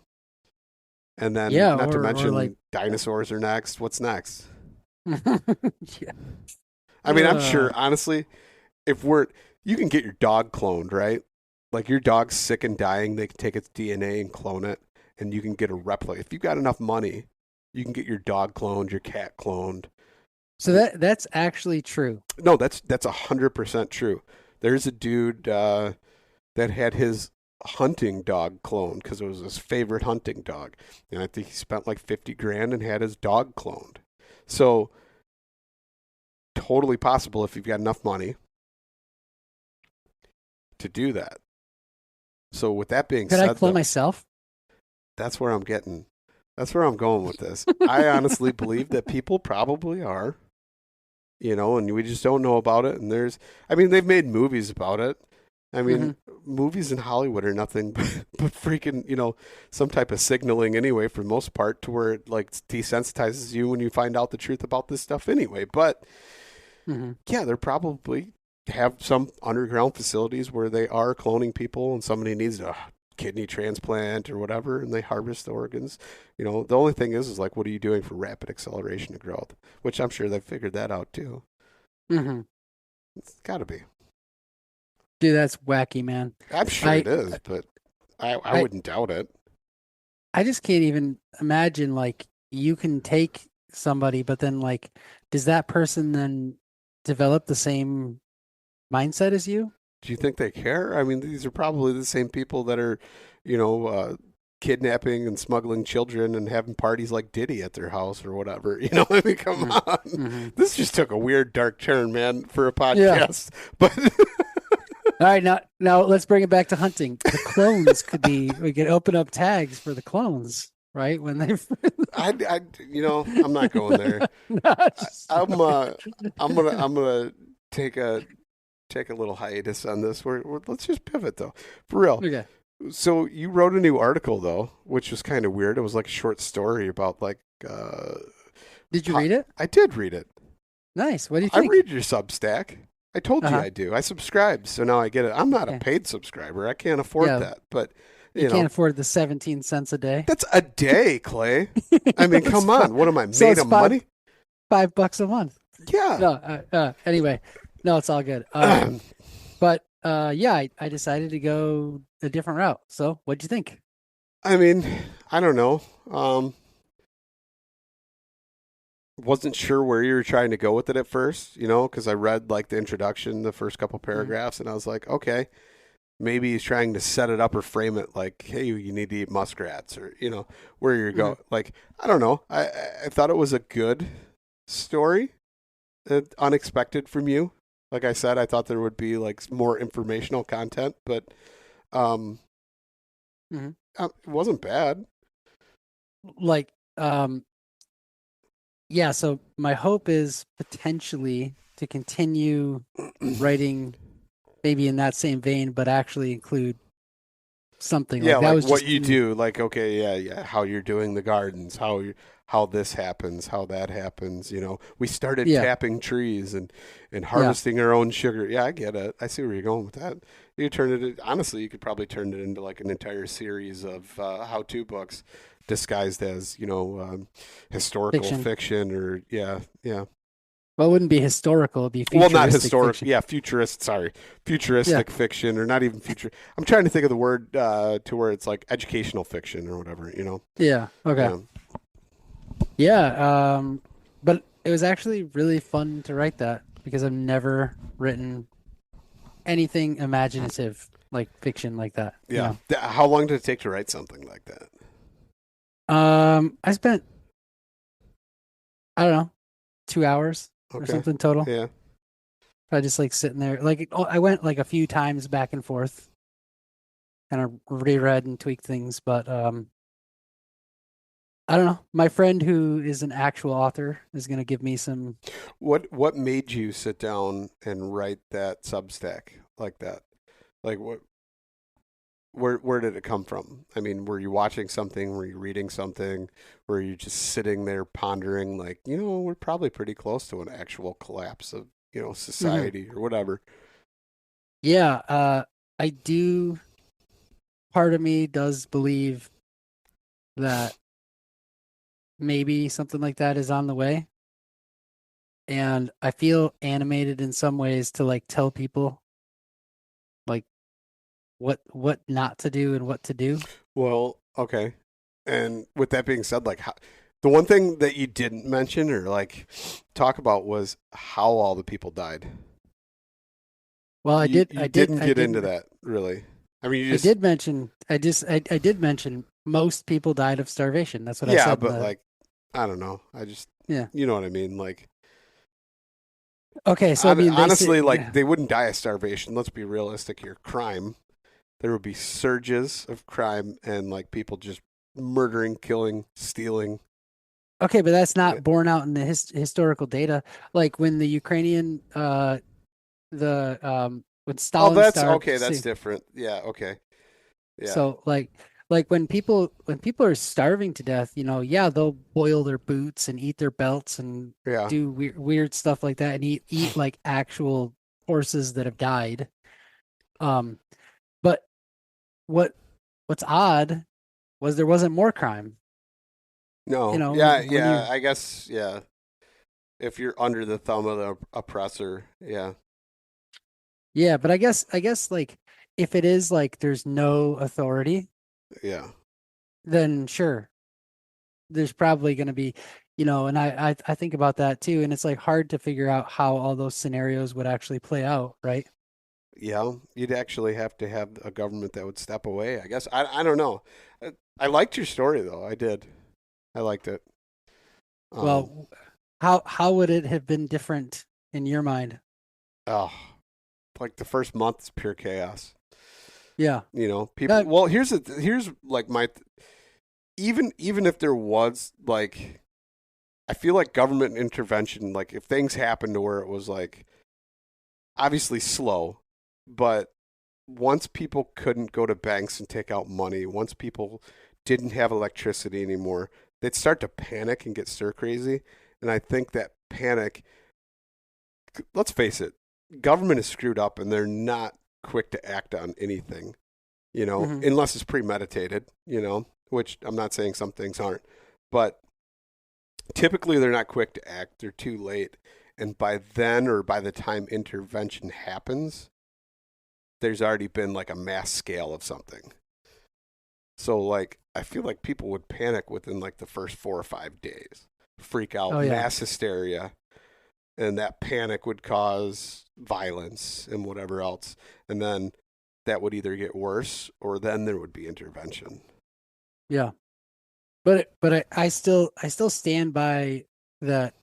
And then, Yeah, not to or like mention, dinosaurs are next. What's next? yeah. I mean, I'm sure, Uh, honestly, you can get your dog cloned, right? Like your dog's sick and dying, they can take its DNA and clone it, and you can get a replica. If you've got enough money, you can get your dog cloned, your cat cloned. so that's actually true. No, that's 100% true. There's a dude that had his hunting dog cloned because it was his favorite hunting dog, and I think he spent like 50 grand and had his dog cloned. So totally possible if you've got enough money to do that. So with that being Could I said, clone though, myself? that's where I'm getting. That's where I'm going with this. I honestly believe that people probably are. and we just don't know about it. And they've made movies about it. I mean, movies in Hollywood are nothing but freaking, some type of signaling anyway, for the most part, to where it like desensitizes you when you find out the truth about this stuff anyway. But yeah, they're probably have some underground facilities where they are cloning people and somebody needs a kidney transplant or whatever, and they harvest the organs. The only thing is like, what are you doing for rapid acceleration of growth? Which I'm sure they've figured that out too. It's got to be. Dude, that's wacky, man. I'm sure it is, but I wouldn't doubt it. I just can't even imagine, like, you can take somebody, but then, like, does that person then develop the same mindset as you? Do you think they care? I mean, these are probably the same people that are, kidnapping and smuggling children and having parties like Diddy at their house or whatever. I mean, come on. This just took a weird, dark turn, man, for a podcast. Yeah. But all right, now let's bring it back to hunting. The clones we could open up tags for the clones, right? When they, I'm not going there. I'm gonna take a little hiatus on this. Let's just pivot though, for real. Okay. So you wrote a new article though, which was kind of weird. It was like a short story about like. Did you read it? I did read it. Nice. What do you think? I read your Substack. I told you I do. I subscribe, so now I get it. I'm not a paid subscriber. I can't afford that. But you can't afford the 17 cents a day. That's a day, Clay. I mean, come on. What am I, made of money? $5 a month. Yeah. No. Anyway, no, it's all good. But yeah, I decided to go a different route. So, what'd you think? I mean, I don't know. Wasn't sure where you were trying to go with it at first, because I read like the introduction, the first couple paragraphs, and I was like, okay, maybe he's trying to set it up or frame it like, hey, you need to eat muskrats, or where you're going. Like, I don't know. I thought it was a good story, unexpected from you. Like I said, I thought there would be like more informational content, but it wasn't bad. Like, yeah, so my hope is potentially to continue writing maybe in that same vein, but actually include something. Yeah, like that was what just, you do, like, okay, yeah, how you're doing the gardens, how this happens, how that happens. We started tapping trees and harvesting our own sugar. Yeah, I get it. I see where you're going with that. You honestly, you could probably turn it into like an entire series of how-to books disguised as, historical fiction or yeah. Well, it wouldn't be historical. It'd be futuristic. Well, not historical. Fiction. Yeah, futuristic fiction, or not even future. I'm trying to think of the word to where it's like educational fiction or whatever. Yeah. Okay. Yeah. But it was actually really fun to write that because I've never written anything imaginative like fiction like that. Yeah. How long did it take to write something like that? I spent, I don't know, 2 hours or something total. Yeah. I just like sitting there. Like, I went like a few times back and forth, kind of reread and tweaked things, but I don't know. My friend who is an actual author is going to give me some. What made you sit down and write that Substack like that? Like what? Where did it come from? I mean, were you watching something? Were you reading something? Were you just sitting there pondering, like, we're probably pretty close to an actual collapse of, society or whatever? Yeah, I do. Part of me does believe that maybe something like that is on the way. And I feel animated in some ways to like tell people like what not to do and what to do. Well, okay. And with that being said, like the one thing that you didn't mention or like talk about was how all the people died. Well, I didn't get into that really. I mean, I did mention most people died of starvation. That's what I said. Yeah, but like, I don't know. You know what I mean? Like, okay. So I mean, honestly, they wouldn't die of starvation. Let's be realistic here. Crime. There would be surges of crime and like people just murdering, killing, stealing, Okay, but that's Yeah. not borne out in the historical data. Like when the Ukrainian, when Oh, Stalin that's starved. okay. That's different. Yeah. Okay. Yeah. So like when people are starving to death, yeah, they'll boil their boots and eat their belts and Yeah. do weird stuff like that and eat like actual horses that have died. Um, but what what's odd was there wasn't more crime. No. Yeah. When Yeah. you I guess. Yeah. If you're under the thumb of the oppressor. Yeah. yeah, but I guess like if it is like there's no authority, Yeah. then sure, there's probably going to be, and I think about that too, and it's like hard to figure out how all those scenarios would actually play out, right? Yeah. You'd actually have to have a government that would step away. I guess. I don't know. I liked your story though. I did. I liked it. Well, how would it have been different in your mind? Oh, like the first month is pure chaos. Yeah. People. That- Well, here's like even if there was like, I feel like government intervention, like if things happened to where it was like obviously slow, but once people couldn't go to banks and take out money, once people didn't have electricity anymore, they'd start to panic and get stir crazy. And I think that panic, let's face it, government is screwed up and they're not quick to act on anything, unless it's premeditated, which I'm not saying some things aren't, but typically they're not quick to act. They're too late. And by then, or by the time intervention happens, there's already been like a mass scale of something. So like, I feel like people would panic within like the first 4 or 5 days, freak out, Oh, yeah. mass hysteria. And that panic would cause violence and whatever else. And then that would either get worse or then there would be intervention. Yeah. But I still stand by that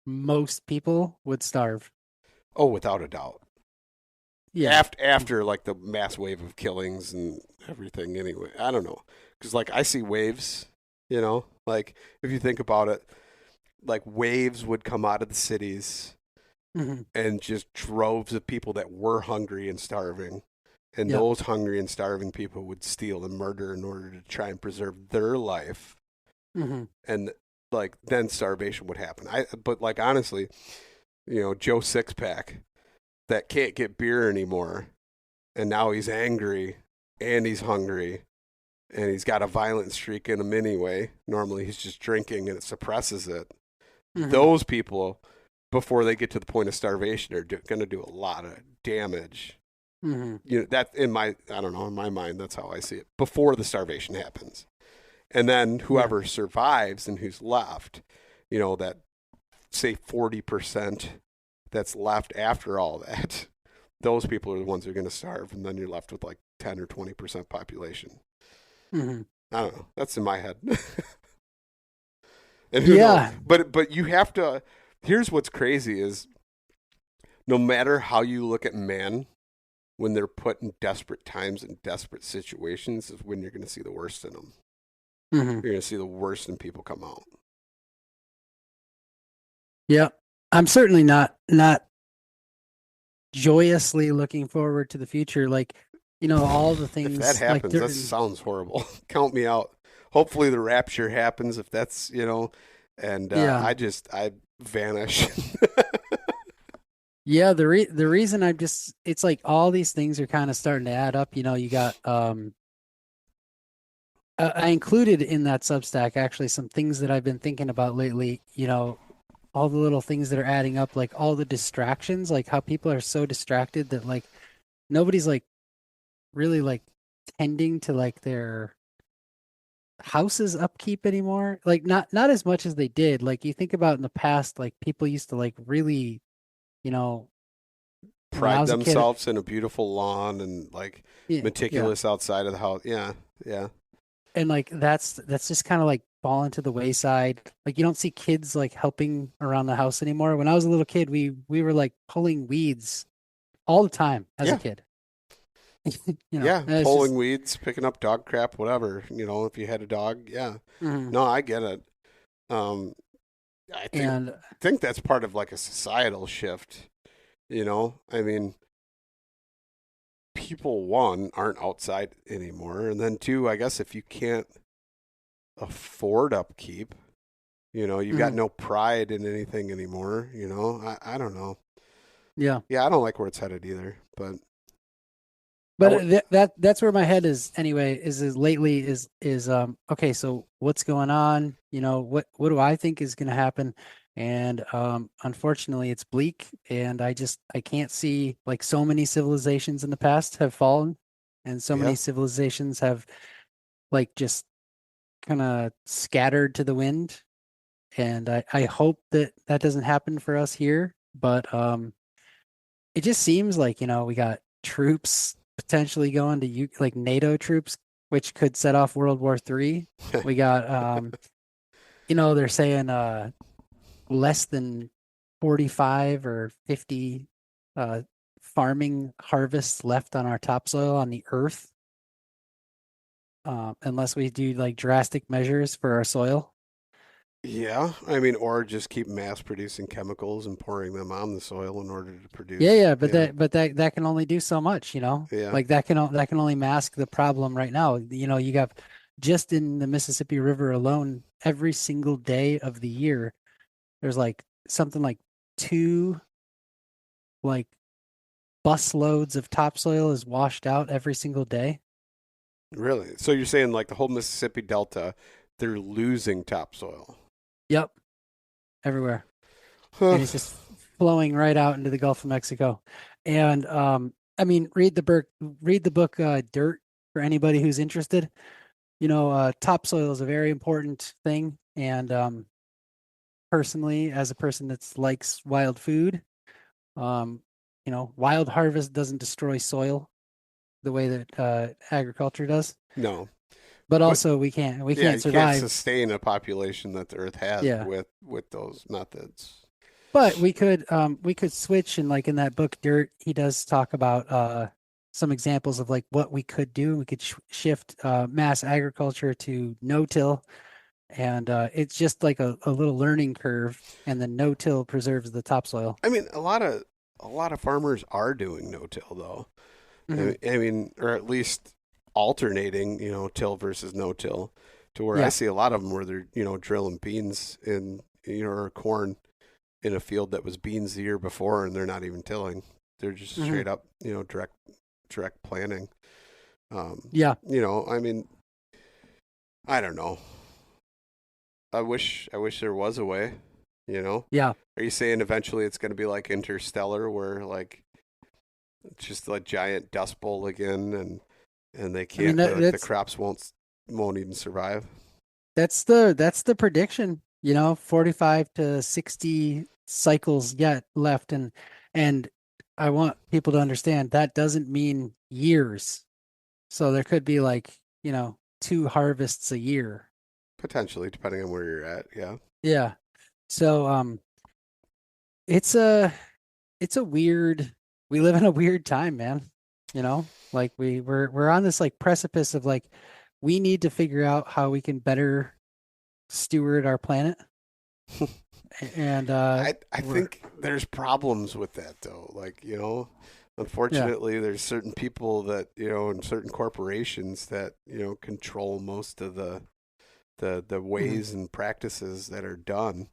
most people would starve. Oh, without a doubt. Yeah. After like the mass wave of killings and everything anyway. I don't know. Because like I see waves, like if you think about it, like waves would come out of the cities Mhm. and just droves of people that were hungry and starving. And Yep. those hungry and starving people would steal and murder in order to try and preserve their life. Mhm. And like then starvation would happen. But like honestly, Joe Sixpack that can't get beer anymore, and now he's angry and he's hungry and he's got a violent streak in him anyway. Normally he's just drinking and it suppresses it. Mhm. Those people, before they get to the point of starvation, are going to do a lot of damage. Mhm. That in my mind, that's how I see it. Before the starvation happens, and then whoever survives and who's left, that say 40% that's left after all that, those people are the ones who are going to starve, and then you're left with like 10 or 20% population. Mhm. I don't know. That's in my head. And who knows? But you have to. Here's what's crazy is, no matter how you look at man, when they're put in desperate times and desperate situations, is when you're going to see the worst in them. Mhm. You're going to see the worst in people come out. Yeah. I'm certainly not joyously looking forward to the future. Like, all the things. If that happens, like that sounds horrible. Count me out. Hopefully the rapture happens. If that's and I vanish. Yeah, the reason it's like all these things are kind of starting to add up. You got I included in that Substack actually some things that I've been thinking about lately. All the little things that are adding up, like all the distractions, like how people are so distracted that like nobody's like really like tending to like their house's upkeep anymore. Like not as much as they did. Like you think about in the past, like people used to like really, when I Pride was a kid- themselves in a beautiful lawn and like Yeah, meticulous outside of the house. Yeah. and like that's just kind of like fallen to the wayside. Like you don't see kids like helping around the house anymore. When I was a little kid, we were like pulling weeds all the time as a kid. Pulling weeds, picking up dog crap, whatever. If you had a dog, Mhm. No, I get it. Um, I And think that's part of like a societal shift. I mean, people, one, aren't outside anymore, and then two, I guess if you can't afford upkeep, you've got mhm, no pride in anything anymore. I don't know. yeah. Yeah, I don't like where it's headed either. But I But would, that's where my head is anyway. Is lately is okay. So what's going on? What do I think is going to happen? And unfortunately, it's bleak, and I can't see, like, so many civilizations in the past have fallen, and so yeah, many civilizations have, like, just kind of scattered to the wind. And I hope that that doesn't happen for us here. But it just seems like, we got troops potentially going to like NATO troops, which could set off World War III. We got they're saying less than 45 or 50 uh farming harvests left on our topsoil on the earth, unless we do like drastic measures for our soil. yeah. I mean, or just keep mass producing chemicals and pouring them on the soil in order to Yeah, produce. yeah, but Yeah, that can only do so much, yeah, like that can only mask the problem right now. You got, just in the Mississippi River alone, every single day of the year, there's like something like two, like, bus loads of topsoil is washed out every single day. really. So you're saying like the whole Mississippi Delta, they're losing topsoil. Yep, everywhere. Huh. And it's just flowing right out into the Gulf of Mexico. And I mean, read the book Dirt, for anybody who's interested. Topsoil is a very important thing. And personally, as a person that likes wild food, um, wild harvest doesn't destroy soil the way that agriculture does. No, But but also, we yeah, can't you can't survive. sustain a population that the Earth has Yeah. with those methods. But we could switch, and, like, in that book Dirt, he does talk about some examples of, like, what we could do. We could shift mass agriculture to no-till, and it's just like a little learning curve, and then no-till preserves the topsoil. I mean, a lot of farmers are doing no-till though. Hmm. I mean, or at least alternating, till versus no-till, to where I Yeah. see a lot of them where they're, drilling beans in, or corn in a field that was beans the year before, and they're not even tilling. They're just Hmm. straight up, direct planting. Yeah. I mean, I don't know. I wish there was a way, you know? Yeah. Are you saying eventually it's going to be like Interstellar, where like it's just a giant dust bowl again, and they I mean, can't the crops won't even survive? that's the prediction. 45 to 60 cycles yet left, and I want people to understand that doesn't mean years. So there could be, like, two harvests a year. Potentially, depending on where you're at. Yeah. Yeah. So it's a it's a weird we live in a weird time, man. Like, we're on this, like, precipice of, like, we need to figure out how we can better steward our planet. And I we're think there's problems with that though. Like, yeah. unfortunately there's certain people that, and certain corporations that, control most of the Hmm. ways and practices that are done.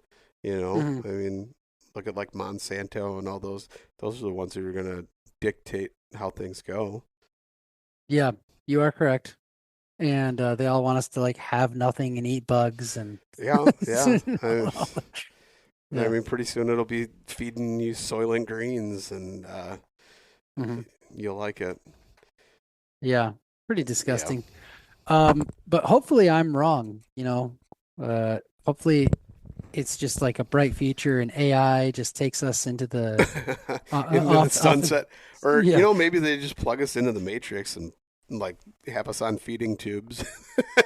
Hmm. I mean, look at like Monsanto and all those are the ones who are going to dictate how things go. Yeah, you are correct. And they all want us to, like, have nothing and eat bugs and Yeah, yeah. I yeah. mean, pretty soon it'll be feeding you Soylent Greens, and Hmm. you'll like it. Yeah, pretty Yeah. disgusting. But hopefully I'm wrong. Hopefully it's just like a bright future, and AI just takes us into the Into the off the sunset, or yeah. maybe they just plug us into the Matrix and like have us on feeding tubes,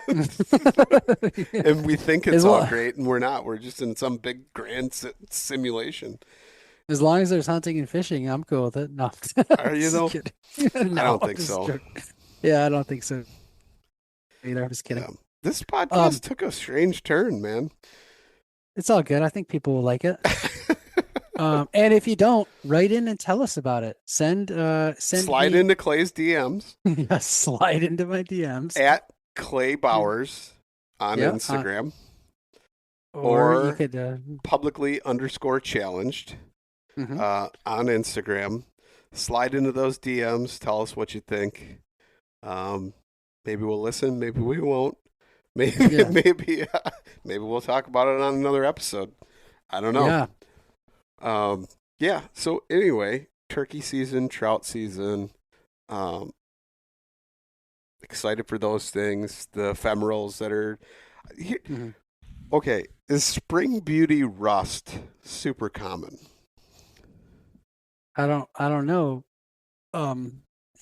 and we think it's As all well, great, and we're not. We're just in some big grand simulation. as long as there's hunting and fishing, I'm cool with it. No, Are you just though? kidding. I No, don't I'm think just so. joking. Yeah, I don't think so either. I'm just kidding. Yeah. This Um, podcast took a strange turn, man. It's all good. I think people will like it. And if you don't, write in and tell us about it. Send Slide me, into Clay's DMs yeah, slide into my DMs. at Clay Bowers on Yeah, Instagram, or you or could publicly_challenged mhm. on Instagram. Slide into those DMs. Tell us what you think. Maybe we'll listen. Maybe we won't. Maybe Yeah. maybe we'll talk about it on another episode. I don't know. Yeah. Yeah. So anyway, turkey season, trout season. Excited for those things. The ephemerals that are here. Mhm. Okay, is spring beauty rust super common? I don't know.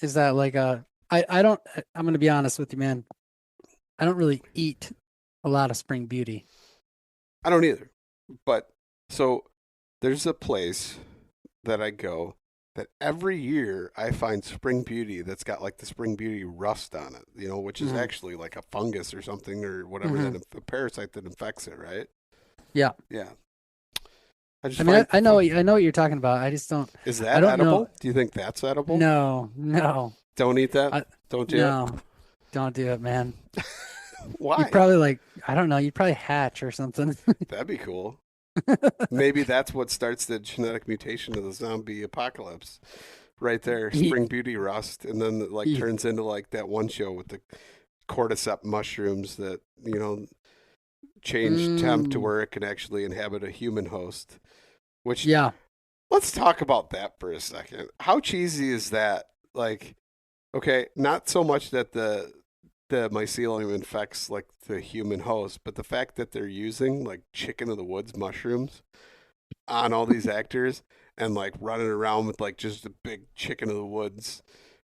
Is that like I'm going to be honest with you, man. I don't really eat a lot of spring beauty. I don't either. But so there's a place that I go that every year I find spring beauty that's got like the spring beauty rust on it, which is actually like a fungus or something or whatever, a parasite that infects it, right? Yeah. Yeah. I know what you're talking about. I just don't. Is that don't edible? know. Do you think that's edible? No. Don't eat that? Don't do it? Don't do it, man. Why? You'd probably I don't know, you'd probably hatch or something. That'd be cool. Maybe that's what starts the genetic mutation of the zombie apocalypse. Right there, spring beauty rust, and then it turns into like that one show with the cordyceps mushrooms that, change temp to where it can actually inhabit a human host. Which, yeah. Let's talk about that for a second. How cheesy is that? Like, okay, not so much that the mycelium infects like the human host, but the fact that they're using like chicken of the woods mushrooms on all these actors and like running around with like just a big chicken of the woods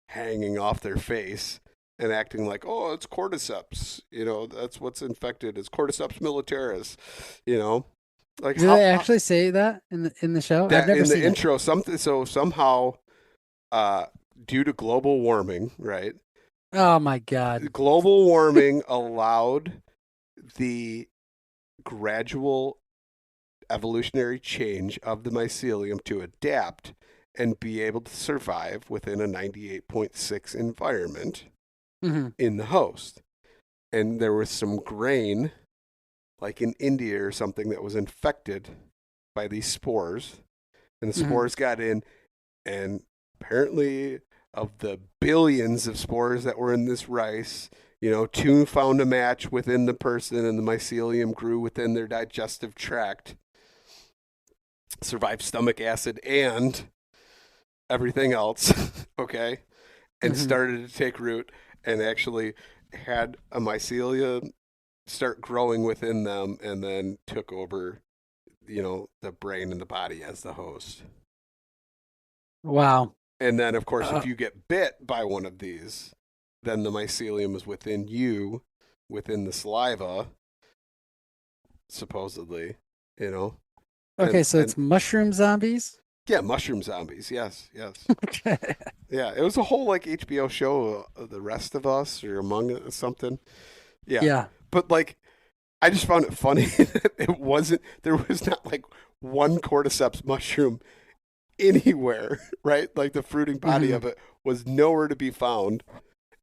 hanging off their face and acting like, oh, it's cordyceps, that's what's infected. It's cordyceps militaris, like. Do they actually say that in the show? That, I've never in seen the intro, something. So somehow, due to global warming, right? Oh my God. Global warming allowed the gradual evolutionary change of the mycelium to adapt and be able to survive within a 98.6 environment in the host. And there was some grain, like in India or something, that was infected by these spores. And the spores got in, and apparently, of the billions of spores that were in this rice, two found a match within the person, and the mycelium grew within their digestive tract, survived stomach acid and everything else, okay, and started to take root and actually had a mycelium start growing within them and then took over, the brain and the body as the host. Wow. And then, of course, if you get bit by one of these, then the mycelium is within you, within the saliva, supposedly, Okay, so it's mushroom zombies? Yeah, mushroom zombies. Yes. Okay. Yeah, it was a whole like HBO show, The Rest of Us or Among Us, something. Yeah. Yeah. But like, I just found it funny that there was not like one cordyceps mushroom anywhere, right? Like the fruiting body of it was nowhere to be found,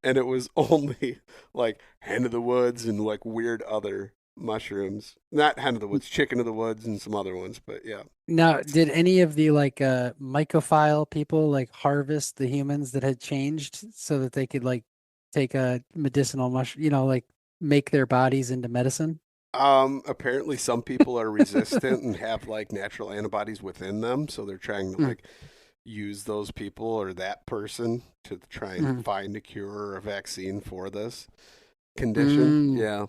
and it was only like hen of the woods and like weird other mushrooms. Not hen of the woods, chicken of the woods, and some other ones. But yeah. Now, did any of the mycophile people harvest the humans that had changed so that they could take a medicinal mushroom, make their bodies into medicine? Apparently some people are resistant and have like natural antibodies within them, so they're trying to use those people or that person to try and find a cure or a vaccine for this condition. Yeah.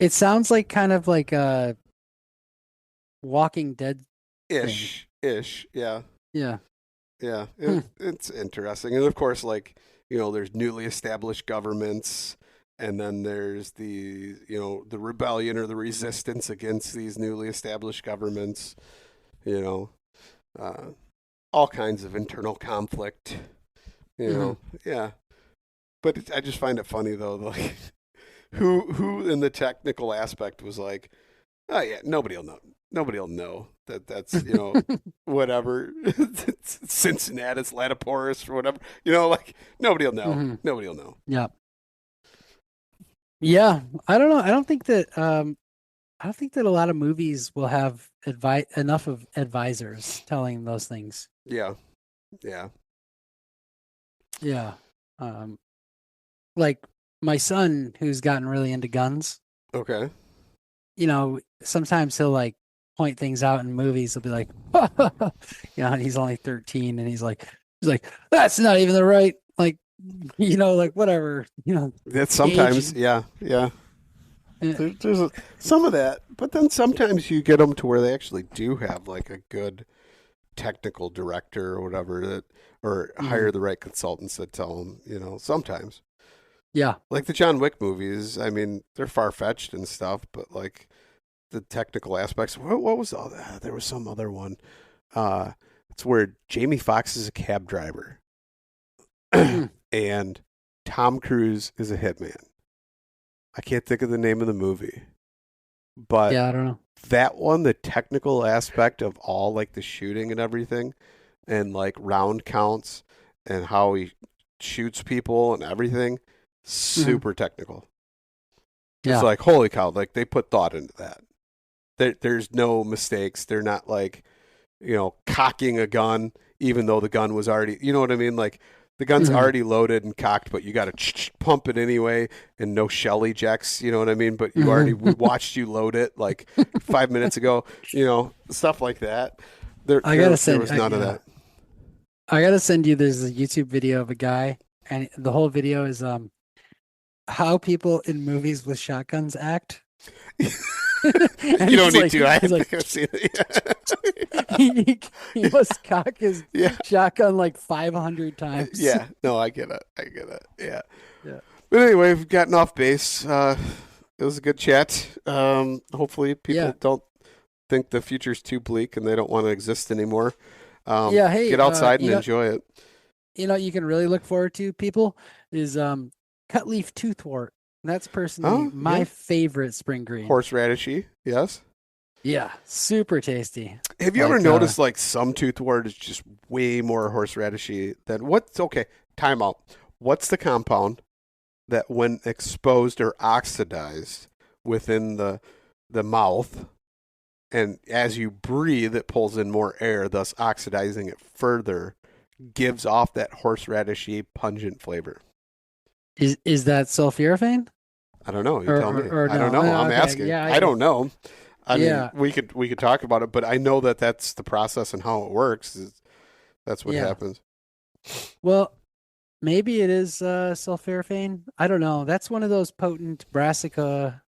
It sounds like kind of like a Walking Dead ish. Yeah. It's interesting, and of course, there's newly established governments. And then there's the rebellion or the resistance against these newly established governments, all kinds of internal conflict, yeah. But I just find it funny though, like who in the technical aspect was like, Oh yeah, nobody will know. Nobody will know that's whatever. Cincinnatus latiporus or whatever. Like nobody will know. Mhm. Nobody will know. Yeah. Yeah. I don't know. I don't think that a lot of movies will have enough of advisors telling those things. Yeah. Yeah. Yeah. Um, like my son who's gotten really into guns, Okay. sometimes he'll like point things out in movies. He'll be like, and he's only 13 and he's like, that's not even the right, like, like whatever, That's sometimes, age. yeah. Yeah. There's some of that, but then sometimes you get them to where they actually do have like a good technical director or whatever or hire the right consultants that tell them, sometimes. Yeah. Like the John Wick movies, I mean, they're far-fetched and stuff, but like the technical aspects, what was all that? There was some other one. It's where Jamie Foxx is a cab driver and Tom Cruise is a hitman. I can't think of the name of the movie, but Yeah, I don't know. that one, the technical aspect of all like the shooting and everything and like round counts and how he shoots people and everything, super technical. Yeah. It's like, holy cow, like they put thought into that. There's no mistakes. They're not like, cocking a gun, even though the gun was already, you know what I mean? Like the gun's already loaded and cocked, but you got to pump it anyway and no shell ejects, you know what I mean? But you already we watched you load it like 5 minutes ago, stuff like that. There was none of that. I gotta send you. There's a YouTube video of a guy, and the whole video is how people in movies with shotguns act. You don't need to. I think I've seen it. he must cock his shotgun like 500 times. Yeah. No, I get it. Yeah. Yeah. But anyway, we've gotten off base. It was a good chat. Hopefully people don't think the future's too bleak and they don't want to exist anymore. Hey, get outside and enjoy it. You can really look forward to, people, is cutleaf toothwort. That's personally my favorite spring green. Horseradishy, yes. Yeah, super tasty. Have you ever noticed like some toothwort is just way more horseradishy than time out. What's the compound that when exposed or oxidized within the mouth and as you breathe it pulls in more air, thus oxidizing it further, gives off that horseradishy pungent flavor? Is that sulforaphane? I don't know. You tell me. Or I don't know. I'm asking. Yeah, I don't know. I mean, we could talk about it, but I know that that's the process and how it works. That's what happens. Well, maybe it is sulforaphane. I don't know. That's one of those potent brassica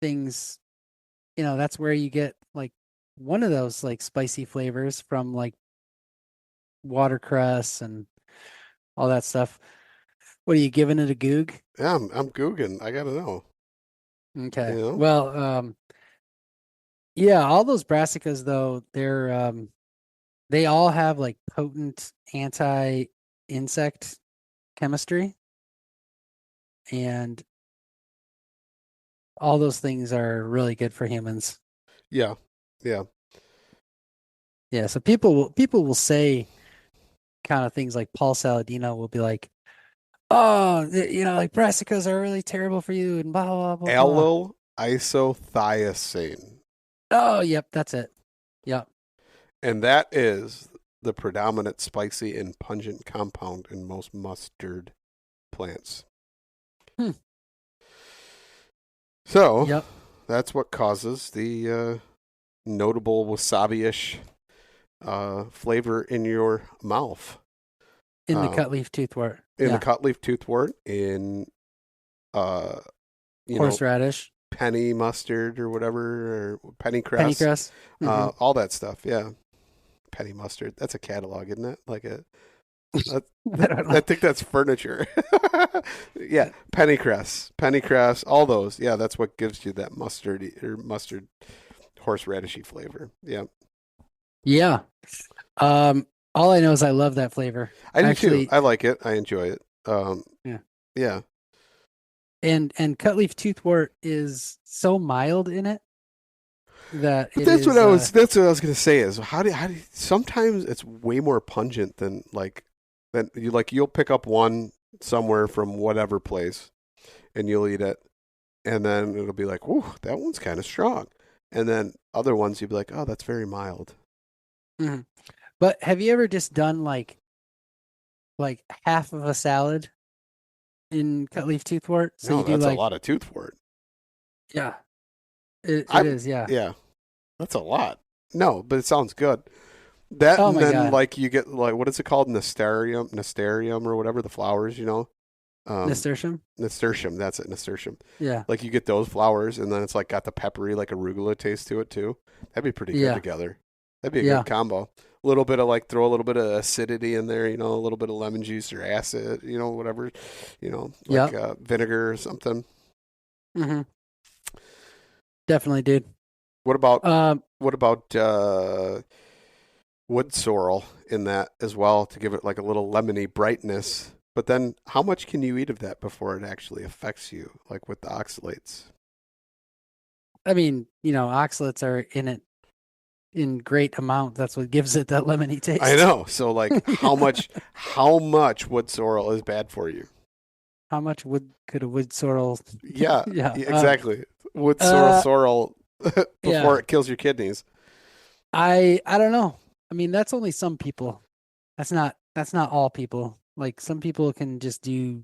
things. That's where you get like one of those like spicy flavors from like watercress and all that stuff. What are you giving it a goog? Yeah, I'm googing. I gotta know. Okay. Well, all those brassicas though, they all have like potent anti-insect chemistry, and all those things are really good for humans. Yeah. So people will say kind of things like Paul Saladino will be like, oh, like brassicas are really terrible for you and blah, blah, blah, blah. Allyl isothiocene. Oh, yep, that's it. Yep. And that is the predominant spicy and pungent compound in most mustard plants. So, that's what causes the notable wasabi-ish flavor in your mouth. In the cutleaf toothwort. In the cutleaf toothwort, in horseradish, penny mustard or whatever, or pennycress. Pennycress. All that stuff, yeah. Penny mustard. That's a catalog, isn't it? Like I think that's furniture. Yeah, pennycress, all those. Yeah, that's what gives you that mustard horseradishy flavor. Yeah. Yeah. All I know is I love that flavor. I do too. I like it. I enjoy it. Yeah. And cutleaf toothwort is so mild in it. that But it that's is. what I was. That's what I was gonna say. Is how do sometimes it's way more pungent than you'll pick up one somewhere from whatever place, and you'll eat it, and then it'll be like, "Whoa, that one's kind of strong," and then other ones you'll be like, "Oh, that's very mild." Mhm. But have you ever just done like half of a salad in cut leaf toothwort? So No, you do that's a like, lot of toothwort. yeah, it I'm is, yeah. Yeah, that's a lot. No, but it sounds good. That Oh and my then God, like you get like what is it called? Nasturtium or whatever, the flowers, nasturtium. Nasturtium, that's it, nasturtium. Yeah, Like you get those flowers and then it's like got the peppery like arugula taste to it too. That'd be pretty good yeah, together. That'd be a yeah, good combo. A little bit of throw a little bit of acidity in there, a little bit of lemon juice or acid, whatever, yeah. vinegar or something. Mm-hmm. Definitely, dude. What about Um, what about wood sorrel in that as well to give it like a little lemony brightness? But then how much can you eat of that before it actually affects you, like with the oxalates? I mean, oxalates are in it in great amount. That's what gives it that lemony taste. I know. So like how much wood sorrel is bad for you? How much wood could a wood sorrel? Yeah, Yeah. exactly. Wood uh, sorrel before yeah. it kills your kidneys. I don't know. I mean, that's only some people. That's not all people. Like some people can just do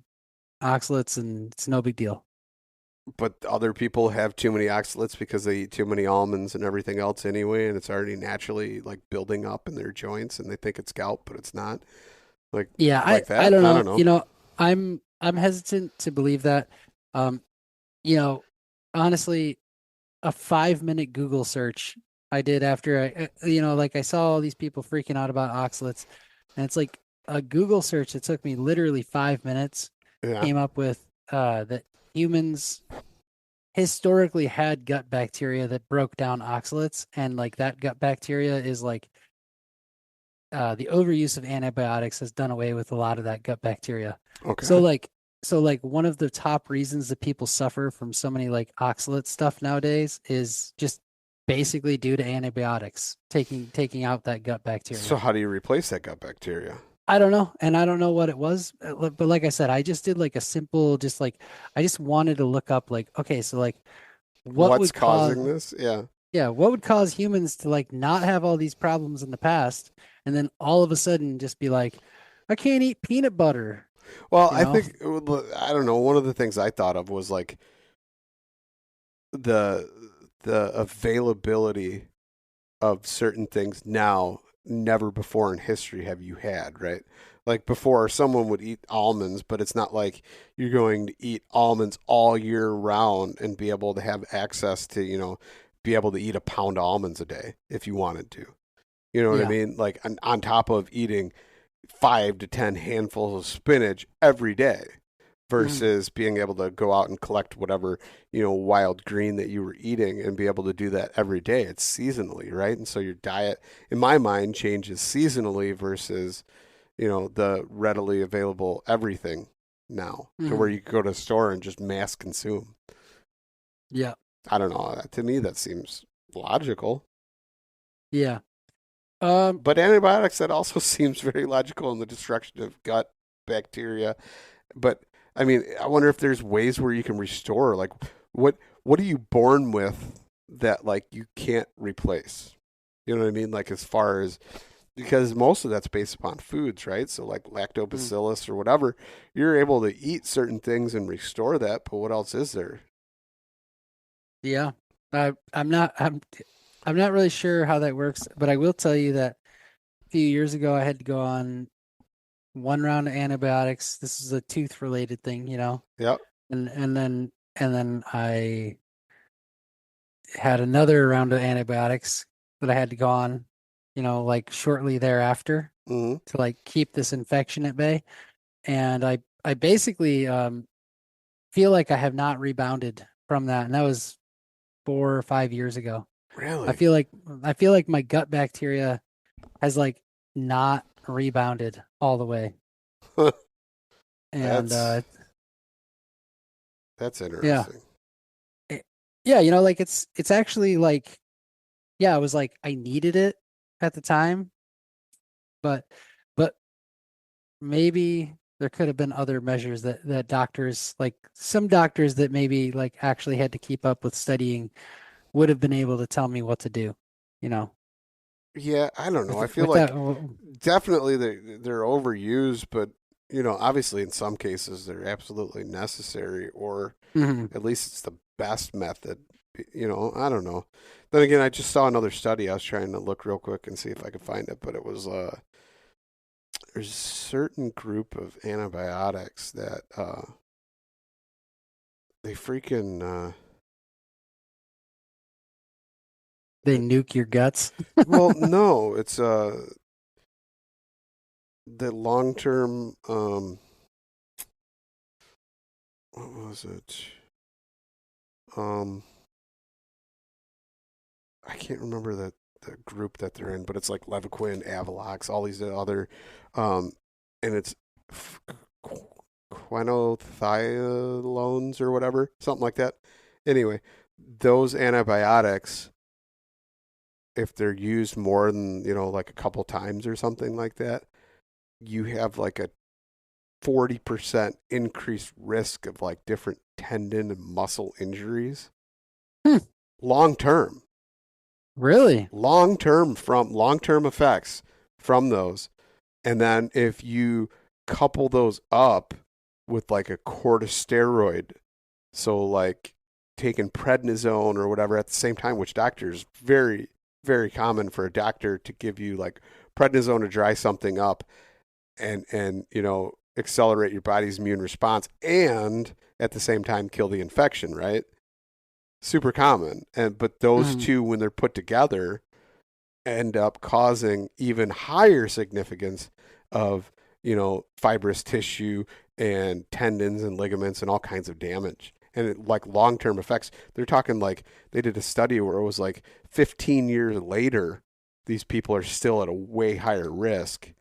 oxalates and it's no big deal. But other people have too many oxalates because they eat too many almonds and everything else anyway, and it's already naturally like building up in their joints, and they think it's gout, but it's not. Like Yeah, like I that. don't I know. don't know. I'm hesitant to believe that. Um, you know, honestly, a 5-minute Google search I did after like I saw all these people freaking out about oxalates, and it's like a Google search that took me literally 5 minutes Yeah. came up with that humans historically had gut bacteria that broke down oxalates, and like that gut bacteria is like the overuse of antibiotics has done away with a lot of that gut bacteria. Okay. So like one of the top reasons that people suffer from so many like oxalate stuff nowadays is just basically due to antibiotics taking out that gut bacteria. So how do you replace that gut bacteria? I don't know, and I don't know what it was, but like I said, I just did like a simple, just like I just wanted to look up like, okay, so like what What's would cause, causing this? Yeah. yeah, what would cause humans to like not have all these problems in the past, and then all of a sudden just be like, I can't eat peanut butter, Well, you I know? think I don't know. One of the things I thought of was like the availability of certain things now. Never before in history have you had, right? Like before, someone would eat almonds, but it's not like you're going to eat almonds all year round and be able to have access to, be able to eat a pound of almonds a day if you wanted to. You know what I Yeah. mean? Like on top of eating 5 to 10 handfuls of spinach every day versus being able to go out and collect whatever, wild green that you were eating and be able to do that every day. It's seasonally, right? And so your diet, in my mind, changes seasonally versus, the readily available everything now to where you go to a store and just mass consume. Yeah. I don't know. To me, that seems logical. Yeah. But antibiotics, that also seems very logical in the destruction of gut bacteria. But I mean, I wonder if there's ways where you can restore. Like, what are you born with that like you can't replace? You know what I mean? Like as far as because most of that's based upon foods, right? So like lactobacillus or whatever, you're able to eat certain things and restore that. But what else is there? Yeah. I'm not really sure how that works, but I will tell you that a few years ago I had to go on one round of antibiotics. This is a tooth related thing, Yep. And then I had another round of antibiotics that I had to go on, like shortly thereafter Mm-hmm. to like keep this infection at bay. And I basically feel like I have not rebounded from that. And that was 4 or 5 years ago. Really? I feel like my gut bacteria has like not rebounded all the way. And That's yeah. interesting. Yeah, like it's actually like yeah, I was like, I needed it at the time, but but maybe there could have been other measures that doctors, like some doctors that maybe like actually had to keep up with studying, would have been able to tell me what to do, you know, Yeah, I don't know. I feel with that. like definitely they're overused, but obviously in some cases they're absolutely necessary, or Mhm. at least it's the best method. I don't know. Then again, I just saw another study. I was trying to look real quick and see if I could find it, but it was there's a certain group of antibiotics that they freaking They nuke your guts. well, no, it's the long term what was it? Um I can't remember the group that they're in, but it's like Levaquin, Avalox, all these other, and it's quinothiolones or whatever, something like that. Anyway, those antibiotics, if they're used more than like a couple times or something like that, you have like a 40% increased risk of like different tendon and muscle injuries Hmm. long term. Really? Long term effects from those. And then if you couple those up with like a corticosteroid, so like taking prednisone or whatever at the same time, which doctors, very, very common for a doctor to give you like prednisone to dry something up and accelerate your body's immune response and at the same time kill the infection, right? Super common. But those two, when they're put together, end up causing even higher significance of fibrous tissue and tendons and ligaments and all kinds of damage, and like long-term effects. They're talking like they did a study where it was like 15 years later these people are still at a way higher risk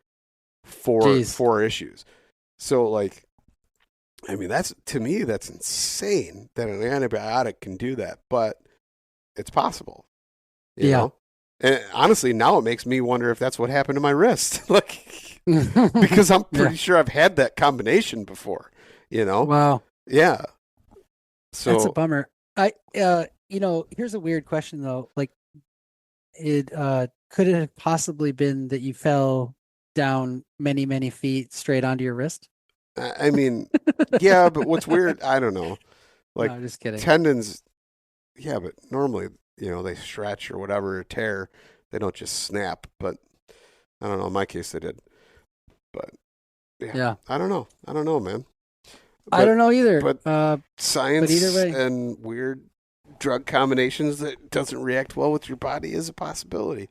for issues. So like, I mean, to me that's insane that an antibiotic can do that, but it's possible, you know? And honestly, now it makes me wonder if that's what happened to my wrist. Like, because I'm pretty sure I've had that combination before, Wow. Yeah. So That's a bummer. Here's a weird question though. Like, could it have possibly been that you fell down many, many feet straight onto your wrist? I mean, yeah, but what's weird, I don't know. Like, no, just kidding. tendons, yeah, but normally, they stretch or whatever, or tear. They don't just snap. But I don't know. In my case, they did. But yeah. I don't know, man. I don't know either. But science but either way, and weird drug combinations that doesn't react well with your body is a possibility.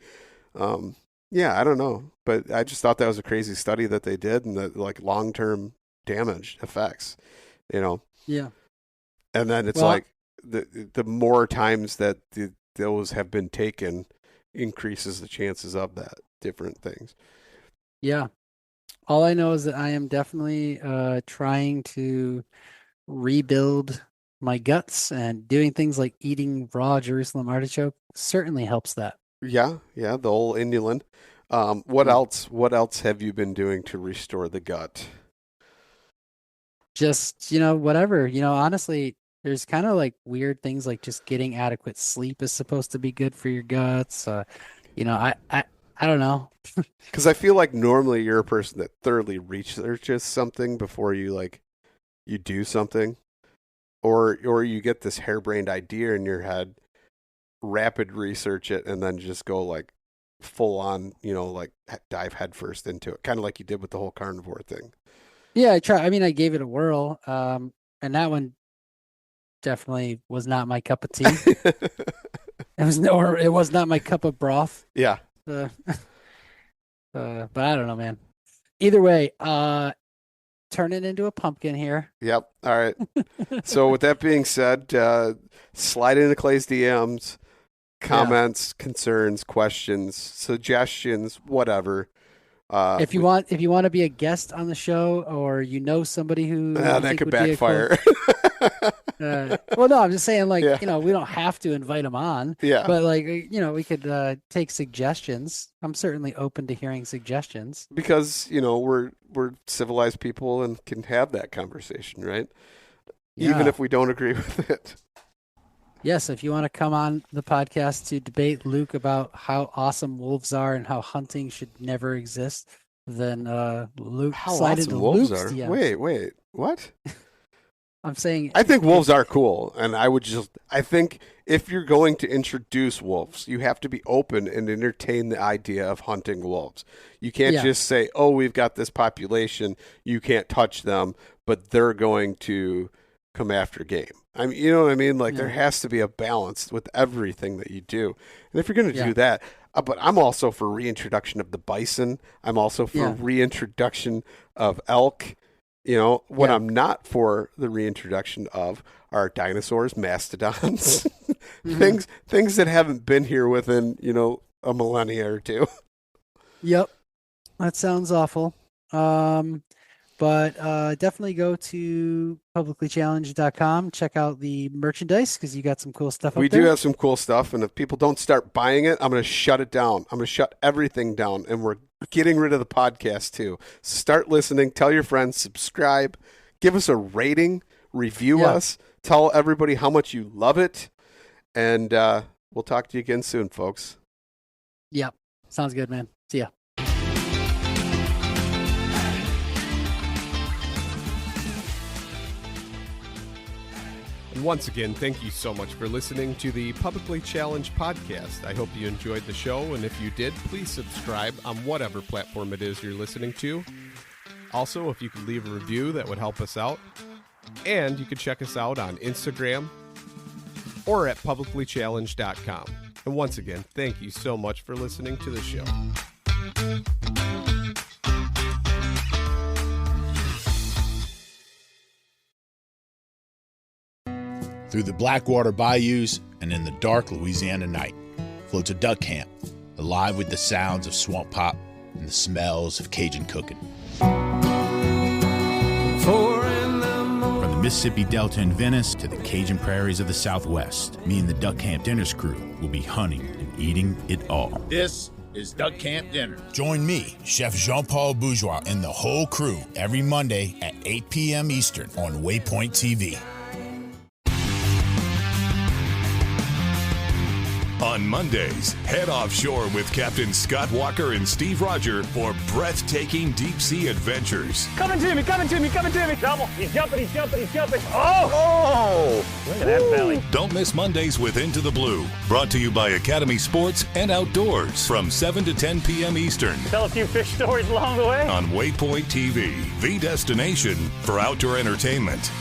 Yeah, I don't know. But I just thought that was a crazy study that they did, and that like long-term damage effects, Yeah. And then it's like the more times that those have been taken increases the chances of that, different things. Yeah. All I know is that I am definitely trying to rebuild my guts, and doing things like eating raw Jerusalem artichoke certainly helps that. Yeah, the old inulin. What else? What else have you been doing to restore the gut? Just, whatever. Honestly, there's kind of like weird things like just getting adequate sleep is supposed to be good for your guts. I don't know. Because I feel like normally you're a person that thoroughly researches something before you do something, or you get this harebrained idea in your head, rapid research it, and then just go like full on, like dive headfirst into it, kind of like you did with the whole carnivore thing. Yeah, I try. I mean, I gave it a whirl, and that one definitely was not my cup of tea. It was not my cup of broth. Yeah. But I don't know, man. Either way, turn it into a pumpkin here. Yep. All right. So with that being said, slide into Clay's DMs, comments, concerns, questions, suggestions, whatever. If you want to be a guest on the show, or somebody who that could backfire. Well, no, I'm just saying, like, Yeah. we don't have to invite them on, Yeah. but like, we could take suggestions. I'm certainly open to hearing suggestions. Because, we're civilized people and can have that conversation, right? Even Yeah. if we don't agree with it. Yes, if you want to come on the podcast to debate Luke about how awesome wolves are and how hunting should never exist, then Luke How slide awesome into wolves Luke's are. DMs. Wait, what? I'm saying I think wolves are cool, and I think if you're going to introduce wolves, you have to be open and entertain the idea of hunting wolves. You can't just say, "Oh, we've got this population, you can't touch them," but they're going to come after game. I mean, you know what I mean? Like there has to be a balance with everything that you do, and if you're going to do that. But I'm also for reintroduction of the bison. I'm also for reintroduction of elk. What I'm not for the reintroduction of are dinosaurs, mastodons, things that haven't been here within, a millennia or two. Yep. That sounds awful. But definitely go to publiclychallenged.com. Check out the merchandise because you got some cool stuff up there. We do have some cool stuff, and if people don't start buying it, I'm going to shut it down. I'm going to shut everything down, and we're getting rid of the podcast too. Start listening. Tell your friends. Subscribe. Give us a rating. Review us. Tell everybody how much you love it. And we'll talk to you again soon, folks. Yep. Sounds good, man. See ya. And once again, thank you so much for listening to the Publicly Challenged podcast. I hope you enjoyed the show, and if you did, please subscribe on whatever platform it is you're listening to. Also, if you could leave a review, that would help us out. And you can check us out on Instagram or at publiclychallenged.com. And once again, thank you so much for listening to the show. Through the Blackwater bayous and in the dark Louisiana night floats a duck camp, alive with the sounds of swamp pop and the smells of Cajun cooking. From the Mississippi Delta in Venice to the Cajun prairies of the Southwest, me and the Duck Camp Dinners crew will be hunting and eating it all. This is Duck Camp Dinner. Join me, Chef Jean-Paul Bourgeois, and the whole crew every Monday at 8 p.m. Eastern on Waypoint TV. On Mondays, head offshore with Captain Scott Walker and Steve Roger for breathtaking deep-sea adventures. Coming to me. Double. He's jumping. Oh! Look at that belly. Don't miss Mondays with Into the Blue, brought to you by Academy Sports and Outdoors from 7 to 10 p.m. Eastern. Tell a few fish stories along the way. On Waypoint TV, the destination for outdoor entertainment.